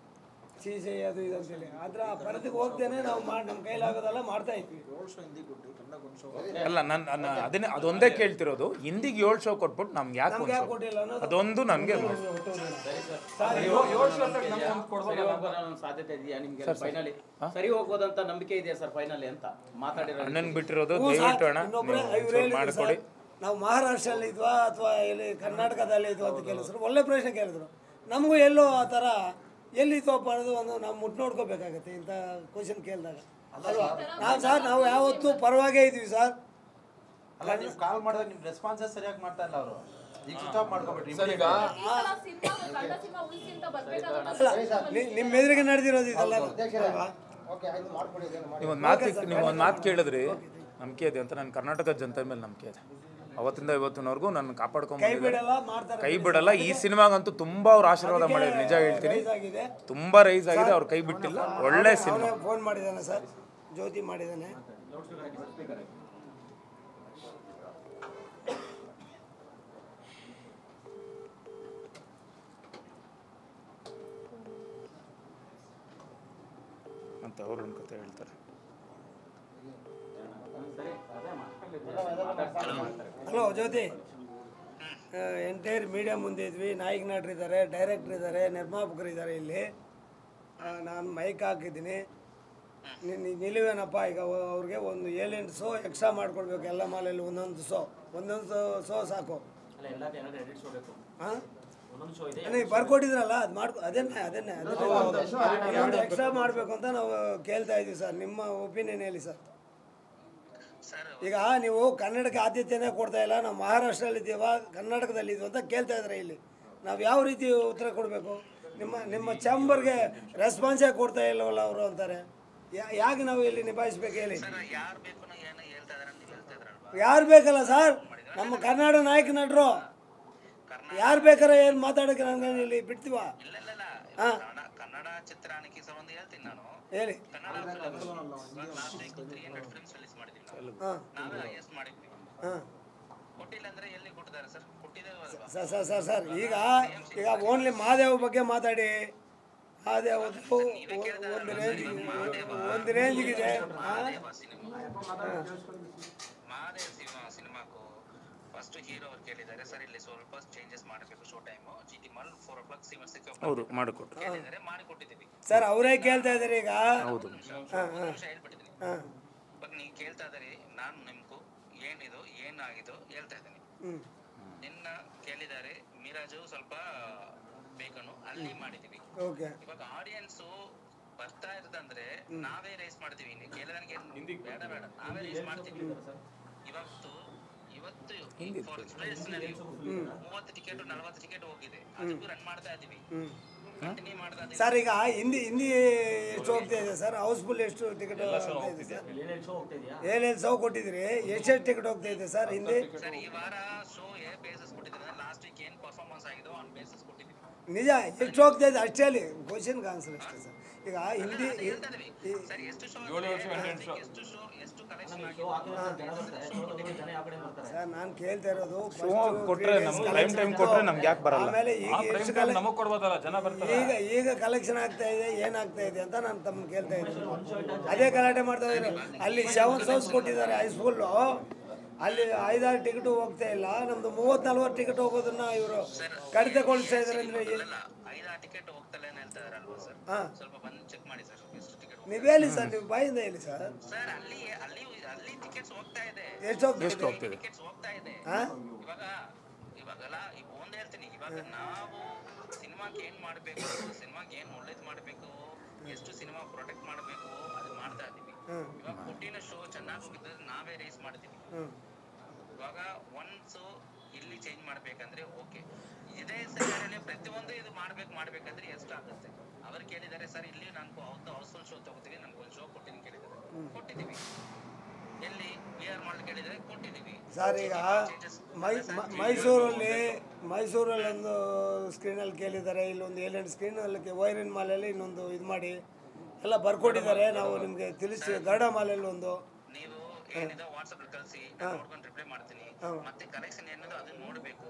CCI ಅದು ಇದು ಅಂತೇಳಿ. ಆದರೆ ಆ ಪರಿಧಿಗೆ ಹೋಗ್ತೇನೆ ನಾವು ನಮ್ಮ ಕೈಲಾಗೋದೆಲ್ಲ ಮಾಡ್ತಾ ಇದ್ವಿ. ಅಲ್ಲ ನಾನು ಅದೊಂದೇ ಕೇಳ್ತಿರೋದು, ಹಿಂದಿಗೆ 7 ಶೋ ಕೊಟ್ಬಿಟ್ಟು ನಮ್ಗೆ ಯಾಕೆ ಕೊಟ್ಟಿಲ್ಲ ಅನ್ನೋದು ಅದೊಂದು ನನಗೆ ಸಾಧ್ಯತೆ ಇದೆಯಾ ನಿಮ್ಗೆ? ಫೈನಲಿ ಸರಿ ಹೋಗ್ಬೋದಂತ ನಂಬಿಕೆ ಇದೆಯಾ ಸರ್ ಫೈನಲಿ ಅಂತ ಮಾತಾಡಿರೋ ಅಣ್ಣನ್ ಬಿಟ್ಟಿರೋದು ದಯವಿಟ್ಟು ಅಣ್ಣ ಮಾಡಿಕೊಡಿ. ನಾವು ಮಹಾರಾಷ್ಟ್ರಲ್ಲಿ ಇದ್ವಾ ಅಥವಾ ಇಲ್ಲಿ ಕರ್ನಾಟಕದಲ್ಲಿ ಇದ್ವಾ ಅಂತ ಕೇಳಿದ್ರು. ಒಳ್ಳೆ ಪ್ರಶ್ನೆ ಕೇಳಿದ್ರು. ನಮಗೂ ಎಲ್ಲೋ ಆ ಥರ ಎಲ್ಲಿತ್ತಪ್ಪ ಅನ್ನೋದು ಒಂದು ನಾವು ಮುಟ್ಟು ನೋಡ್ಕೋಬೇಕಾಗತ್ತೆ ಇಂಥ ಕ್ವಶನ್ ಕೇಳಿದಾಗ ಅಲ್ವಾ. ನಾವು ಯಾವತ್ತೂ ಪರವಾಗೇ ಇದ್ವಿ ಸರ್. ನೀವು ಕಾಲ್ ಮಾಡಿದಾಗ ನಿಮ್ಮ ರೆಸ್ಪಾನ್ಸೇ ಸರಿಯಾಗಿ ಮಾಡ್ತಾ ಇಲ್ಲ ಅವರು. ಈಗ ಸ್ವಿಚ್ ಆಫ್ ಮಾಡ್ಕೊಬಿಟ್ರಿ. ನಿಮ್ಮ ಎದುರಿಗೆ ನಡೆದಿರೋದು ಇದೆಲ್ಲ. ನೀವು ಒಂದು ಮಾತು ಕೇಳಿದ್ರಿ, ನಂಬಿಕೆ ಇದೆ ಅಂತ. ನಾನು ಕರ್ನಾಟಕ ಜನತೆ ಮೇಲೆ ನಂಬಿಕೆ ಇದೆ. ಅವತ್ತಿಂದ ಇವತ್ತಿನವರೆಗೂ ನನ್ನ ಕಾಪಾಡ್ಕೊಂಡು ಕೈ ಬಿಡಲ್ಲ. ಈ ಸಿನಿಮಾಗಂತೂ ತುಂಬಾ ಅವ್ರು ಆಶೀರ್ವಾದ ಮಾಡಿದ್ರು, ನಿಜ ಹೇಳ್ತೀನಿ. ತುಂಬಾ ರೈಸ್ ಆಗಿದೆ, ಅವ್ರು ಕೈ ಬಿಟ್ಟಿಲ್ಲ. ಒಳ್ಳೆ ಸಿನಿಮಾ. ಫೋನ್ ಮಾಡಿದ್ದಾನೆ ಸರ್, ಜ್ಯೋತಿ ಮಾಡಿದ್ದಾನೆ. ಅಂತ ಅವರು ಒಂದು ಕತೆ ಹೇಳ್ತಾರೆ. ಹಲೋ ಜ್ಯೋತಿ, ಎಂಟೈರ್ ಮೀಡಿಯಾ ಮುಂದೆ ಇದ್ವಿ. ನಾಯಕ ನಟರಿದ್ದಾರೆ, ಡೈರೆಕ್ಟ್ರ್ ಇದ್ದಾರೆ, ನಿರ್ಮಾಪಕರಿದ್ದಾರೆ. ಇಲ್ಲಿ ನಾನು ಮೈಕ್ ಹಾಕಿದ್ದೀನಿ. ನಿಲುವೇನಪ್ಪ, ಈಗ ಅವ್ರಿಗೆ ಒಂದು 7-8 ಶೋ ಎಕ್ಸ್ಟ್ರಾ ಮಾಡ್ಕೊಡ್ಬೇಕು. ಎಲ್ಲ ಮಾಲಲ್ಲಿ ಒಂದೊಂದು ಶೋ ಸಾಕು. ಹಾಂ, ನೀವು ಬರ್ಕೊಟ್ಟಿದ್ರಲ್ಲ, ಅದು ಅದನ್ನೇ ಎಕ್ಸ್ಟ್ರಾ ಮಾಡಬೇಕು ಅಂತ ನಾವು ಕೇಳ್ತಾ ಇದ್ದೀವಿ ಸರ್. ನಿಮ್ಮ ಒಪಿನಿಯನ್ ಹೇಳಿ ಸರ್. ಈಗ ನೀವು ಕನ್ನಡಕ್ಕೆ ಆದ್ಯತೆನೇ ಕೊಡ್ತಾ ಇಲ್ಲ, ನಾವು ಮಹಾರಾಷ್ಟ್ರಲ್ಲಿ ಇದ್ದೀವ, ಕರ್ನಾಟಕದಲ್ಲಿ ಇದ್ದೀವಿ ಅಂತ ಕೇಳ್ತಾ ಇದ್ದಾರೆ. ಇಲ್ಲಿ ನಾವು ಯಾವ ರೀತಿ ಉತ್ತರ ಕೊಡಬೇಕು? ನಿಮ್ಮ ಚಾಂಬರ್ಗೆ ರೆಸ್ಪಾನ್ಸೇ ಕೊಡ್ತಾ ಇಲ್ಲವಲ್ಲ ಅವರು ಅಂತಾರೆ. ಯಾಕೆ ನಾವು ಇಲ್ಲಿ ನಿಭಾಯಿಸ್ಬೇಕು ಹೇಳಿ? ಯಾರು ಬೇಕಲ್ಲ ಸರ್, ನಮ್ಮ ಕನ್ನಡ ನಾಯಕ ನಟರು ಯಾರು ಬೇಕಾರೆ ಏನು ಮಾತಾಡೋಕೆ ನನಗೆ ಇಲ್ಲಿ ಬಿಡ್ತೀವ? ಹಾಂ ಹೇಳಿ. ಸರ್ ಈಗ ಓನ್ಲಿ ಮಹಾದೇವ್ ಬಗ್ಗೆ ಮಾತಾಡಿ. ಮಹಾದೇವ್ ಒಂದು ರೇಂಜಿಗಿದೆ. ಹೌದು, ಮಾಡಿಕೊಟ್ಟು ಸರ್ ಅವರೇ ಕೇಳ್ತಾ ಇದ್ದಾರೆ ಈಗ. ಹೌದು, ನೀವು ಕೇಳ್ತಾ ಇದ್ದೀರಿ, ನಾನು ನಿಮ್ಗೂ ಏನಿದು ಏನಾಗಿದ್ದು ಹೇಳ್ತಾ ಇದ್ದೀನಿ. ನಿನ್ನ ಕೇಳಿದ್ದಾರೆ, ಮಿರಾಜು ಸ್ವಲ್ಪ ಬೇಕನು ಅಲ್ಲಿ ಮಾಡಿದೀವಿ. ಇವಾಗ ಆಡಿಯನ್ಸ್ ಬರ್ತಾ ಇರ್ತಂದ್ರೆ ನಾವೇ ರೇಸ್ ಮಾಡ್ತೀವಿ. ನೀವು ಕೇಳಿದನಿಗೆ ಬೇಡ ನಾವೇ ರೇಸ್ ಮಾಡ್ತೀವಿ. ಇವತ್ತು ಎಕ್ಸ್ಪ್ರೆಸ್ ನಲ್ಲಿ 30 ಟಿಕೆಟ್ 40 ಟಿಕೆಟ್ ಹೋಗಿದೆ, ಅದಕ್ಕೂ ರನ್ ಮಾಡ್ತಾ ಇದೀವಿ. ಸರ್ ಈಗ ಹಿಂದಿ ಎಷ್ಟು ಹೋಗ್ತಾ ಇದೆ ಸರ್? ಹೌಸ್ಫುಲ್ ಎಷ್ಟು ಟಿಕೆಟ್ ಹೋಗ್ತಾ ಇದೆ ಸರ್? 7 ಶೋ ಕೊಟ್ಟಿದ್ರಿ, ಎಷ್ಟು ಟಿಕೆಟ್ ಹೋಗ್ತಾ ಇದೆ ಸರ್ ಹಿಂದಿ? ಸರ್ ಈ ವಾರ ಶೋ ಬೇಸಸ್ ಕೊಟ್ಟಿದ್ರೆ ಲಾಸ್ಟ್ ವೀಕ್ ಏನ್ ಪರ್ಫಾರ್ಮೆನ್ಸ್ ಆಗಿದೋ ಆನ್ ಬೇಸಸ್ ಕೊಟ್ಟಿದ್ದೀವಿ. ನಿಜ, ಎಷ್ಟು ಹೋಗ್ತಾ ಇದೆ ಅಷ್ಟೇ ಹೇಳಿ. ಕ್ವಶನ್ಗೆ ಆನ್ಸರ್ ಅಷ್ಟೇ ಸರ್. ಈಗ ಹಿಂದಿ ಸರ್ ಎಷ್ಟು ಶೋ ಎಷ್ಟು ಕಲೆಕ್ಷನ್ ಸರ್ ನಾನು ಕೇಳ್ತಾ ಇರೋದು ಕೊಟ್ರೆ ಟೈಮ್ ಕೊಟ್ರೆ ನಮ್ಗೆ ಯಾಕೆ ಬರಲ್ಲ? ಆಮೇಲೆ ಈಗ ಕಲೆಕ್ಷನ್ ಆಗ್ತಾ ಇದೆ, ಏನಾಗ್ತಾ ಇದೆ ಅಂತ ನಾನು ತಮ್ಮ ಕೇಳ್ತಾ ಇದ್ದೀನಿ. ಅದೇ ಗಲಾಟೆ ಮಾಡ್ತಾ ಇದ್ದಾರೆ. ಅಲ್ಲಿ 7 ಶೋಸ್ ಕೊಟ್ಟಿದ್ದಾರೆ ಹೈಸ್ಕೂಲ್, ಅಲ್ಲಿ 5-6 ಟಿಕೆಟ್ ಹೋಗ್ತಾ ಇಲ್ಲ. ನಮ್ದು 30-40 ಟಿಕೆಟ್ ಹೋಗೋದನ್ನ ಇವರು ಕಡಿತಗೊಳಿಸ್ತಾ ಇದ್ದಾರೆ. ಅಂದ್ರೆ 5-6 ಟಿಕೆಟ್ ಹೋಗ್ತಲ್ಲ ಹೇಳ್ತಾ ಇದಾರಲ್ವಾ ಸರ್? ಸ್ವಲ್ಪ ಬಂದು ಚೆಕ್ ಮಾಡಿ ಸರ್, ಎಷ್ಟು ಟಿಕೆಟ್. ನೀವು ಹೇಳಿ ಸರ್, ನೀವು ಬಾಯಿಂದ ಹೇಳಿ ಸರ್. ಸರ್ ಅಲ್ಲಿ ಟಿಕೆಟ್ಸ್ ಹೋಗ್ತಾ ಇದೆ. ಎಷ್ಟು ಹೋಗ್ತಾ ಇದೆ? ಟಿಕೆಟ್ಸ್ ಹೋಗ್ತಾ ಇದೆ. ಇವಾಗಲ್ಲ ಈಗ ಒಂದ್ ಹೇಳ್ತೀನಿ. ಇವಾಗ ನಾವು ಸಿನಿಮಾಗೆ ಏನ್ ಮಾಡ್ಬೇಕು, ಸಿನಿಮಾಗೆ ಏನ್ ಒಳ್ಳೇದು ಮಾಡ್ಬೇಕು, ಎಷ್ಟು ಸಿನಿಮಾ ಪ್ರೊಟೆಕ್ಟ್ ಮಾಡ್ಬೇಕು, ಅದು ಮಾಡ್ತಾ ಇದೀವಿ. ಇವಾಗ ಕೊಟ್ಟಿನ ಶೋ ಚೆನ್ನಾಗಿ ಹೋಗಿದ್ರೆ ನಾವೇ ರೇಸ್ ಮಾಡ್ತೀವಿ. ಇವಾಗ ಒನ್ಸ್ ಇಲ್ಲಿ ಚೇಂಜ್ ಮಾಡ್ಬೇಕಂದ್ರೆ ಓಕೆ, ಇದೇ ಸರಿಯಾಗಿ ಪ್ರತಿಯೊಂದು ಇದು ಮಾಡ್ಬೇಕಂದ್ರೆ ಎಷ್ಟು ಆಗುತ್ತೆ? ಅವ್ರು ಕೇಳಿದ್ದಾರೆ ಸರ್, ಇಲ್ಲಿ ನಾನು ಹೌಸ್ಫುಲ್ ಶೋ ತಗೋತೀವಿ, ನನ್ಗೆ ಒಂದು ಶೋ ಕೊಟ್ಟಿದ್ದೀನಿ ಕೇಳಿದ್ದಾರೆ, ಕೊಟ್ಟಿದ್ದೀವಿ. ಎಲ್ಲಿ VR ಮಾಡಲ್ ಕೇಳಿದರೆ ಕೊಟ್ಟಿದ್ದೀವಿ ಸರ್. ಈಗ ಮೈಸೂರಲ್ಲಿ ಒಂದು ಸ್ಕ್ರೀನಲ್ಲಿ ಕೇಳಿದ್ದಾರೆ, ಇಲ್ಲೊಂದು 7 ಸ್ಕ್ರೀನಲ್ಲಿ ವೈರಿನ್ ಮಾಲಲ್ಲಿ ಇನ್ನೊಂದು ಇದು ಮಾಡಿ ಎಲ್ಲ ಬರ್ಕೊಟ್ಟಿದ್ದಾರೆ. ನಾವು ನಿಮಗೆ ತಿಳಿಸಿ ಗರುಡ ಮಾಲಲ್ಲಿ ಒಂದು ನೀವು ಏನಿದೆ ವಾಟ್ಸಪ್ ಕಳಿಸಿ, ನೋಡ್ಕೊಂಡು ರಿಪ್ಲೈ ಮಾಡ್ತೀನಿ. ಮತ್ತೆ ಕಲೆಕ್ಷನ್ ಏನದು ಅದನ್ನ ನೋಡ್ಬೇಕು.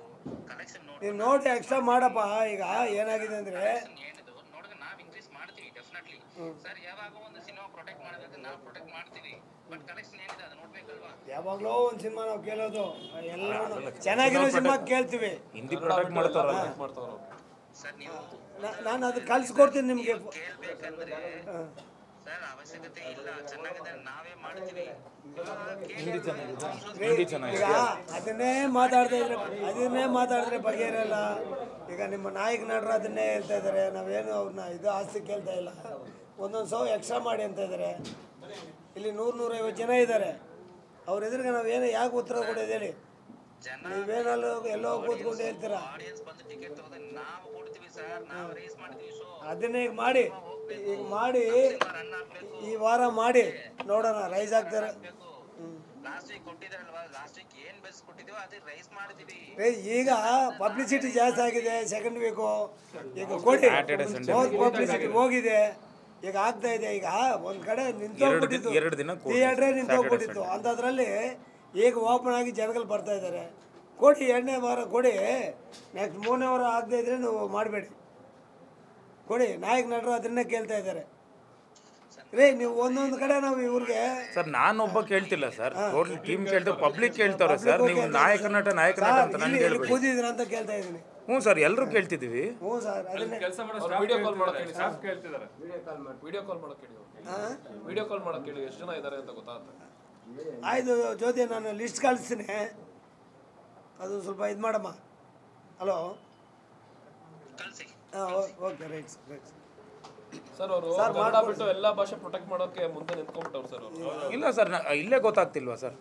ಕಲೆಕ್ಷನ್ ನೀವು ನೋಡಿ ಎಕ್ಸ್ಟ್ರಾ ಮಾಡಪ್ಪ. ಈಗ ಏನಾಗಿದೆ ಅಂದ್ರೆ ಏನಿದು ನೋಡಿದ್ರೆ ನಾವ್ ಇನ್ಕ್ರೀಸ್ ಮಾಡ್ತೀವಿ ಡೆಫಿನೆಟ್ಲಿ ಸರ್. ಯಾವಾಗ ಒಂದು ಸಿನಿಮಾ ಪ್ರೊಟೆಕ್ಟ್ ಮಾಡೋದಕ್ಕೆ ನಾವು ಪ್ರೊಟೆಕ್ಟ್ ಮಾಡ್ತೀವಿ, ಬಟ್ ಕಲೆಕ್ಷನ್ ಏನಿದೆ ಅದು ನೋಡ್ಬೇಕಲ್ವಾ. ಯಾವಾಗಲೂ ಒಂದು ಸಿನಿಮಾ ನಾವು ಕೇಳೋದು ಎಲ್ಲ ಚೆನ್ನಾಗಿರೋ ಸಿನಿಮಾ ಕೇಳ್ತೀವಿ. ಹಿಂದಿ ಪ್ರೊಟೆಕ್ಟ್ ಮಾಡ್ತಾರ ಸರ್ ನೀವು ನಾನು ಅದು ಕಳ್ಸಿಕೊಡ್ತೀನಿ ನಿಮಗೆ. ಕೇಳ್ಬೇಕಂದ್ರೆ ಸರ್ ಅವಶ್ಯಕತೆ ಇಲ್ಲ, ಚೆನ್ನಾಗಿದೆ ನಾವೇ ಮಾಡ್ತೀವಿ. ಈಗ ಅದನ್ನೇ ಮಾತಾಡಿದ್ರೆ ಬಗೆಯಿರಲ್ಲ. ಈಗ ನಿಮ್ಮ ನಾಯಕ ನಟರು ಅದನ್ನೇ ಹೇಳ್ತಾ ಇದ್ದಾರೆ, ನಾವೇನು ಅವ್ರನ್ನ ಇದು ಆಸ್ತಿ ಕೇಳ್ತಾ ಇಲ್ಲ, ಒಂದೊಂದು ಸೌ ಎಕ್ಸ್ಟ್ರಾ ಮಾಡಿ ಅಂತ ಇದ್ದಾರೆ. ಇಲ್ಲಿ 100-150 ಜನ ಇದ್ದಾರೆ, ಅವ್ರ ಎದುರಿಗೆ ನಾವೇನು ಯಾಕೆ ಉತ್ತರ ಕೊಡೋದು ಹೇಳಿ? ನೀವೇನಲ್ಲೋ ಎಲ್ಲೋ ಕೂತ್ಕೊಂಡು ಹೇಳ್ತೀರಾ? ಅದನ್ನೇ ಈಗ ಮಾಡಿ ಈ ವಾರ ಮಾಡಿ ನೋಡೋಣ, ರೈಸ್ ಆಗ್ತಾರೆ. ಈಗ ಪಬ್ಲಿಸಿಟಿ ಜಾಸ್ತಿ ಆಗಿದೆ, ಸೆಕೆಂಡ್ ವೀಕು ಈಗ ಕೊಡಿ, ಪಬ್ಲಿಸಿಟಿ ಹೋಗಿದೆ, ಈಗ ಆಗ್ತಾ ಇದೆ. ಈಗ ಒಂದ್ ಕಡೆ ನಿಂತೋಗ್ಬಿಟ್ಟಿತ್ತು, ಥಿಯೇಟ್ರೇ ನಿಂತೋಗ್ಬಿಟ್ಟಿತ್ತು, ಅಂಥದ್ರಲ್ಲಿ ಈಗ ಓಪನ್ ಆಗಿ ಜನಗಳು ಬರ್ತಾ ಇದ್ದಾರೆ. ಕೊಡಿ, 2ನೇ ವಾರ ಕೊಡಿ. ನೆಕ್ಸ್ಟ್ 3ನೇ ವಾರ ಆಗದೆ ಇದ್ರೆ ನೀವು ಮಾಡಬೇಡಿ, ಕೊಡಿ. ನಾಯಕ ನಟರು ಅದನ್ನೇ ಕೇಳ್ತಾ ಇದ್ದಾರೆ ರೀ. ನೀವು ಒಂದೊಂದು ಕಡೆ ನಾವು ಇವ್ರಿಗೆ ಸರ್ ನಾನೊಬ್ಬ ಕೇಳ್ತಿಲ್ಲ ಸರ್, ಟೋಟಲ್ ಟೀಮ್ ಕೇಳ್ತಾರೆ, ಪಬ್ಲಿಕ್ ಕೇಳ್ತಾವ್ರೆ ಸರ್. ನೀವು ನಾಯಕ ನಟ ಅಂತ ನನಗೆ ಕೂದಿದ್ರ ಅಂತ ಕೇಳ್ತಾ ಇದ್ದೀನಿ. ಹ್ಞೂ ಸರ್, ಎಲ್ಲರೂ ಕೇಳ್ತಿದ್ದೀವಿ. ಹ್ಞೂ ಸರ್, ಅದನ್ನೇ ವಿಡಿಯೋ ಕಾಲ್ ಮಾಡಕ್ಕೆ ಕೇಳ್ತಿದ್ದಾರೆ. ವಿಡಿಯೋ ಕಾಲ್ ಮಾಡಕ್ಕೆ ಹೇಳಿ ಎಷ್ಟು ಜನ ಇದ್ದಾರೆ ಅಂತ ಗೊತ್ತಾಗುತ್ತೆ. ಆಯ್ತು ಜ್ಯೋತಿ, ನಾನು ಲಿಸ್ಟ್ ಕಳಿಸ್ತೀನಿ, ಅದು ಸ್ವಲ್ಪ ಇದು ಮಾಡಮ್ಮ. ಹಲೋ, ಹಾಂ ಓಕೆ, ರೈಟ್ ಸರ್. ಅವರು ಕನ್ನಡ ಬಿಟ್ಟು ಎಲ್ಲ ಭಾಷೆ ಪ್ರೊಟೆಕ್ಟ್ ಮಾಡೋಕೆ ಮುಂದೆ ನಿಂತ್ಕೊಂಡ್ಬಿಟ್ಟವ್ರು ಸರ್ ಅವರು. ಇಲ್ಲ ಸರ್, ಇಲ್ಲೇ ಗೊತ್ತಾಗ್ತಿಲ್ವಾ ಸರ್?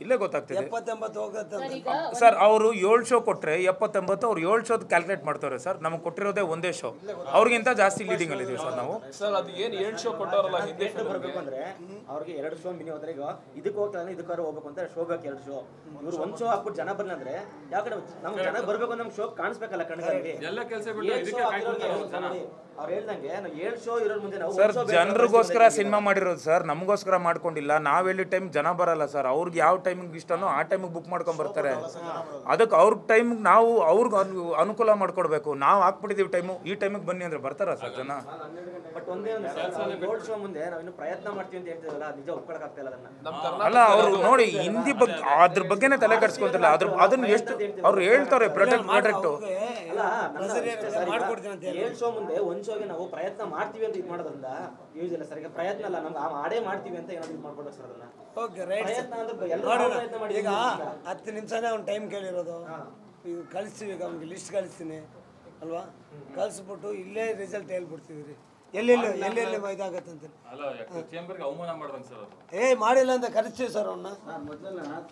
ಇಲ್ಲೇ ಗೊತ್ತಾಗ್ತಿದೆ 70-80 ಹೋಗುತ್ತೆ ಸರ್. ಅವರು 7 ಶೋ ಕೊಟ್ಟರೆ 70-80 ಅವ್ರು 7 ಶೋದ್ ಕ್ಯಾಲ್ಕುಲೇಟ್ ಮಾಡ್ತಾರೆ ಸರ್. ನಮಗೆ ಕೊಟ್ಟಿರೋದೇ ಒಂದೇ ಶೋ, ಅವ್ರಿಗಿಂತ ಜಾಸ್ತಿ ಲೀಡಿಂಗ್ ಅಲ್ಲಿ ಇದೀವಿ ಸರ್ ನಾವು. ಸರ್ ಅದು ಏನು 7 ಶೋ ಕೊಟ್ಟವರಲ್ಲ ಹಿಂದೆ ಬರಬೇಕು ಅಂದ್ರೆ ಅವ್ರಿಗೆ 2 ಶೋ ಮಿನಿ ಹೋದ್ರೆ, ಈಗ ಇದಕ್ಕೆ ಹೋಗ್ತಾನೆ ಇದಕ್ಕಾರು ಹೋಗ್ಬೇಕು ಅಂತ ಶೋ ಬೇಕು 2 ಶೋ. ಇವ್ರು 1 ಶೋ ಹಾಕ್ಬಿಟ್ಟು ಜನ ಬರ್ಲಿ ಅಂದ್ರೆ ಯಾಕಡೆ ನಮ್ಗೆ ಜನ ಬರ್ಬೇಕು ಅಂದ್ರೆ ನಮ್ಗೆ ಶೋ ಕಾಣಿಸ್ಬೇಕಲ್ಲ ಕಣ್ಣಿಗೆ. ಎಲ್ಲ ಕೆಲಸ ಬಿಟ್ಟು ಇದಕ್ಕೆ ಕಾಯ್ಕೊಂಡು ಅವ್ರು ಹೇಳ್ದಂಗೆ ನಾವು 7 ಶೋ ಇರೋ ಮುಂದೆ ನಾವು ಸರ್ ಜನರಿಗೋಸ್ಕರ ಸಿನಿಮಾ ಮಾಡಿರೋದು ಸರ್, ನಮಗೋಸ್ಕರ ಮಾಡ್ಕೊಂಡಿಲ್ಲ. ನಾವ್ ಹೇಳಿ ಟೈಮ್ ಜನ ಬರಲ್ಲ ಸರ್. ಅವ್ರಿಗೆ ಯಾವ ಟೈಮಿಗೆ ಇಷ್ಟನೋ ಆ ಟೈಮಿಗೆ ಬುಕ್ ಮಾಡ್ಕೊಂಡ್ ಬರ್ತಾರೆ. ಅದಕ್ಕೆ ಅವ್ರ ಟೈಮಿಗೆ ನಾವು ಅವ್ರಿಗೆ ಅನುಕೂಲ ಮಾಡ್ಕೊಡ್ಬೇಕು. ನಾವು ಹಾಕ್ಬಿಟ್ಟಿದೀವಿ ಟೈಮು, ಈ ಟೈಮಿಗೆ ಬನ್ನಿ ಅಂದ್ರೆ ಬರ್ತಾರ ಸರ್ ಜನ? ಬಟ್ ಒಂದೇ ಒಂದು 7 ಶೋ ಮುಂದೆ ನಾವಿನ್ನು ಪ್ರಯತ್ನ ಮಾಡ್ತೀವಿ ಅಂತ ಹೇಳ್ತೀವಲ್ಲ, ನಿಜ ಒಪ್ಕೊಳಕ್ ಆಗ್ತಾ ಇಲ್ಲ ಅದನ್ನ. ಅಲ್ಲ, ಅವ್ರು ನೋಡಿ ಹಿಂದಿ ಬಗ್ಗೆ ಅದ್ರ ಬಗ್ಗೆನೇ ತಲೆ ಕೆಡ್ಸ್ಕೊಂತಿಲ್ಲ. ಅದನ್ನ ಎಷ್ಟು ಅವ್ರು ಹೇಳ್ತಾರೆ ಪ್ರೊಟೆಕ್ಟ್. ಅಲ್ಲ, 7 ಶೋ ಮುಂದೆ 1 ಶೋಗೆ ನಾವು ಪ್ರಯತ್ನ ಮಾಡ್ತೀವಿ ಅಂತ ಇದು ಮಾಡೋದ್ರಿಂದ ಯೂಸ್ ಇಲ್ಲ ಸರ್. ಈಗ ಪ್ರಯತ್ನ ಅಲ್ಲ, ನಮ್ಗೆ ಮಾಡೇ ಮಾಡ್ತೀವಿ ಅಂತ ಏನಾದ್ರು ಇದು ಮಾಡ್ಕೊಡ್ಬೇಕು ಸರ್ ಅದನ್ನ. Okay, right. ಪ್ರಯತ್ನ ಅಂದ್ರೆ ಪ್ರಯತ್ನ ಮಾಡಿ. ಈಗ 10 ನಿಮಿಷನೇ ಅವ್ನು ಟೈಮ್ ಕೇಳಿರೋದು. ಈಗ ಕಳಿಸ್ತೀವಿ, ಈಗ ಅವ್ನಿಗೆ ಲಿಸ್ಟ್ ಕಳಿಸ್ತೀನಿ ಅಲ್ವಾ? ಕಳಿಸ್ಬಿಟ್ಟು ಇಲ್ಲೇ ರಿಸಲ್ಟ್ ಹೇಳ್ಬಿಡ್ತೀವಿ ರೀ, ಎಲ್ಲೆಲ್ಲಿ ಇದಾಗತ್ತಂತ. ಅಲ್ಲ, ಚೇಂಬರ್ಗೆ ಅವಮಾನ ಮಾಡ್ದಂಗೆ ಸರ್. ಮಾಡಿಲ್ಲ ಅಂತ ಕರಿಸ್ತೀವಿ ಸರ್ ಅವನ್ನ.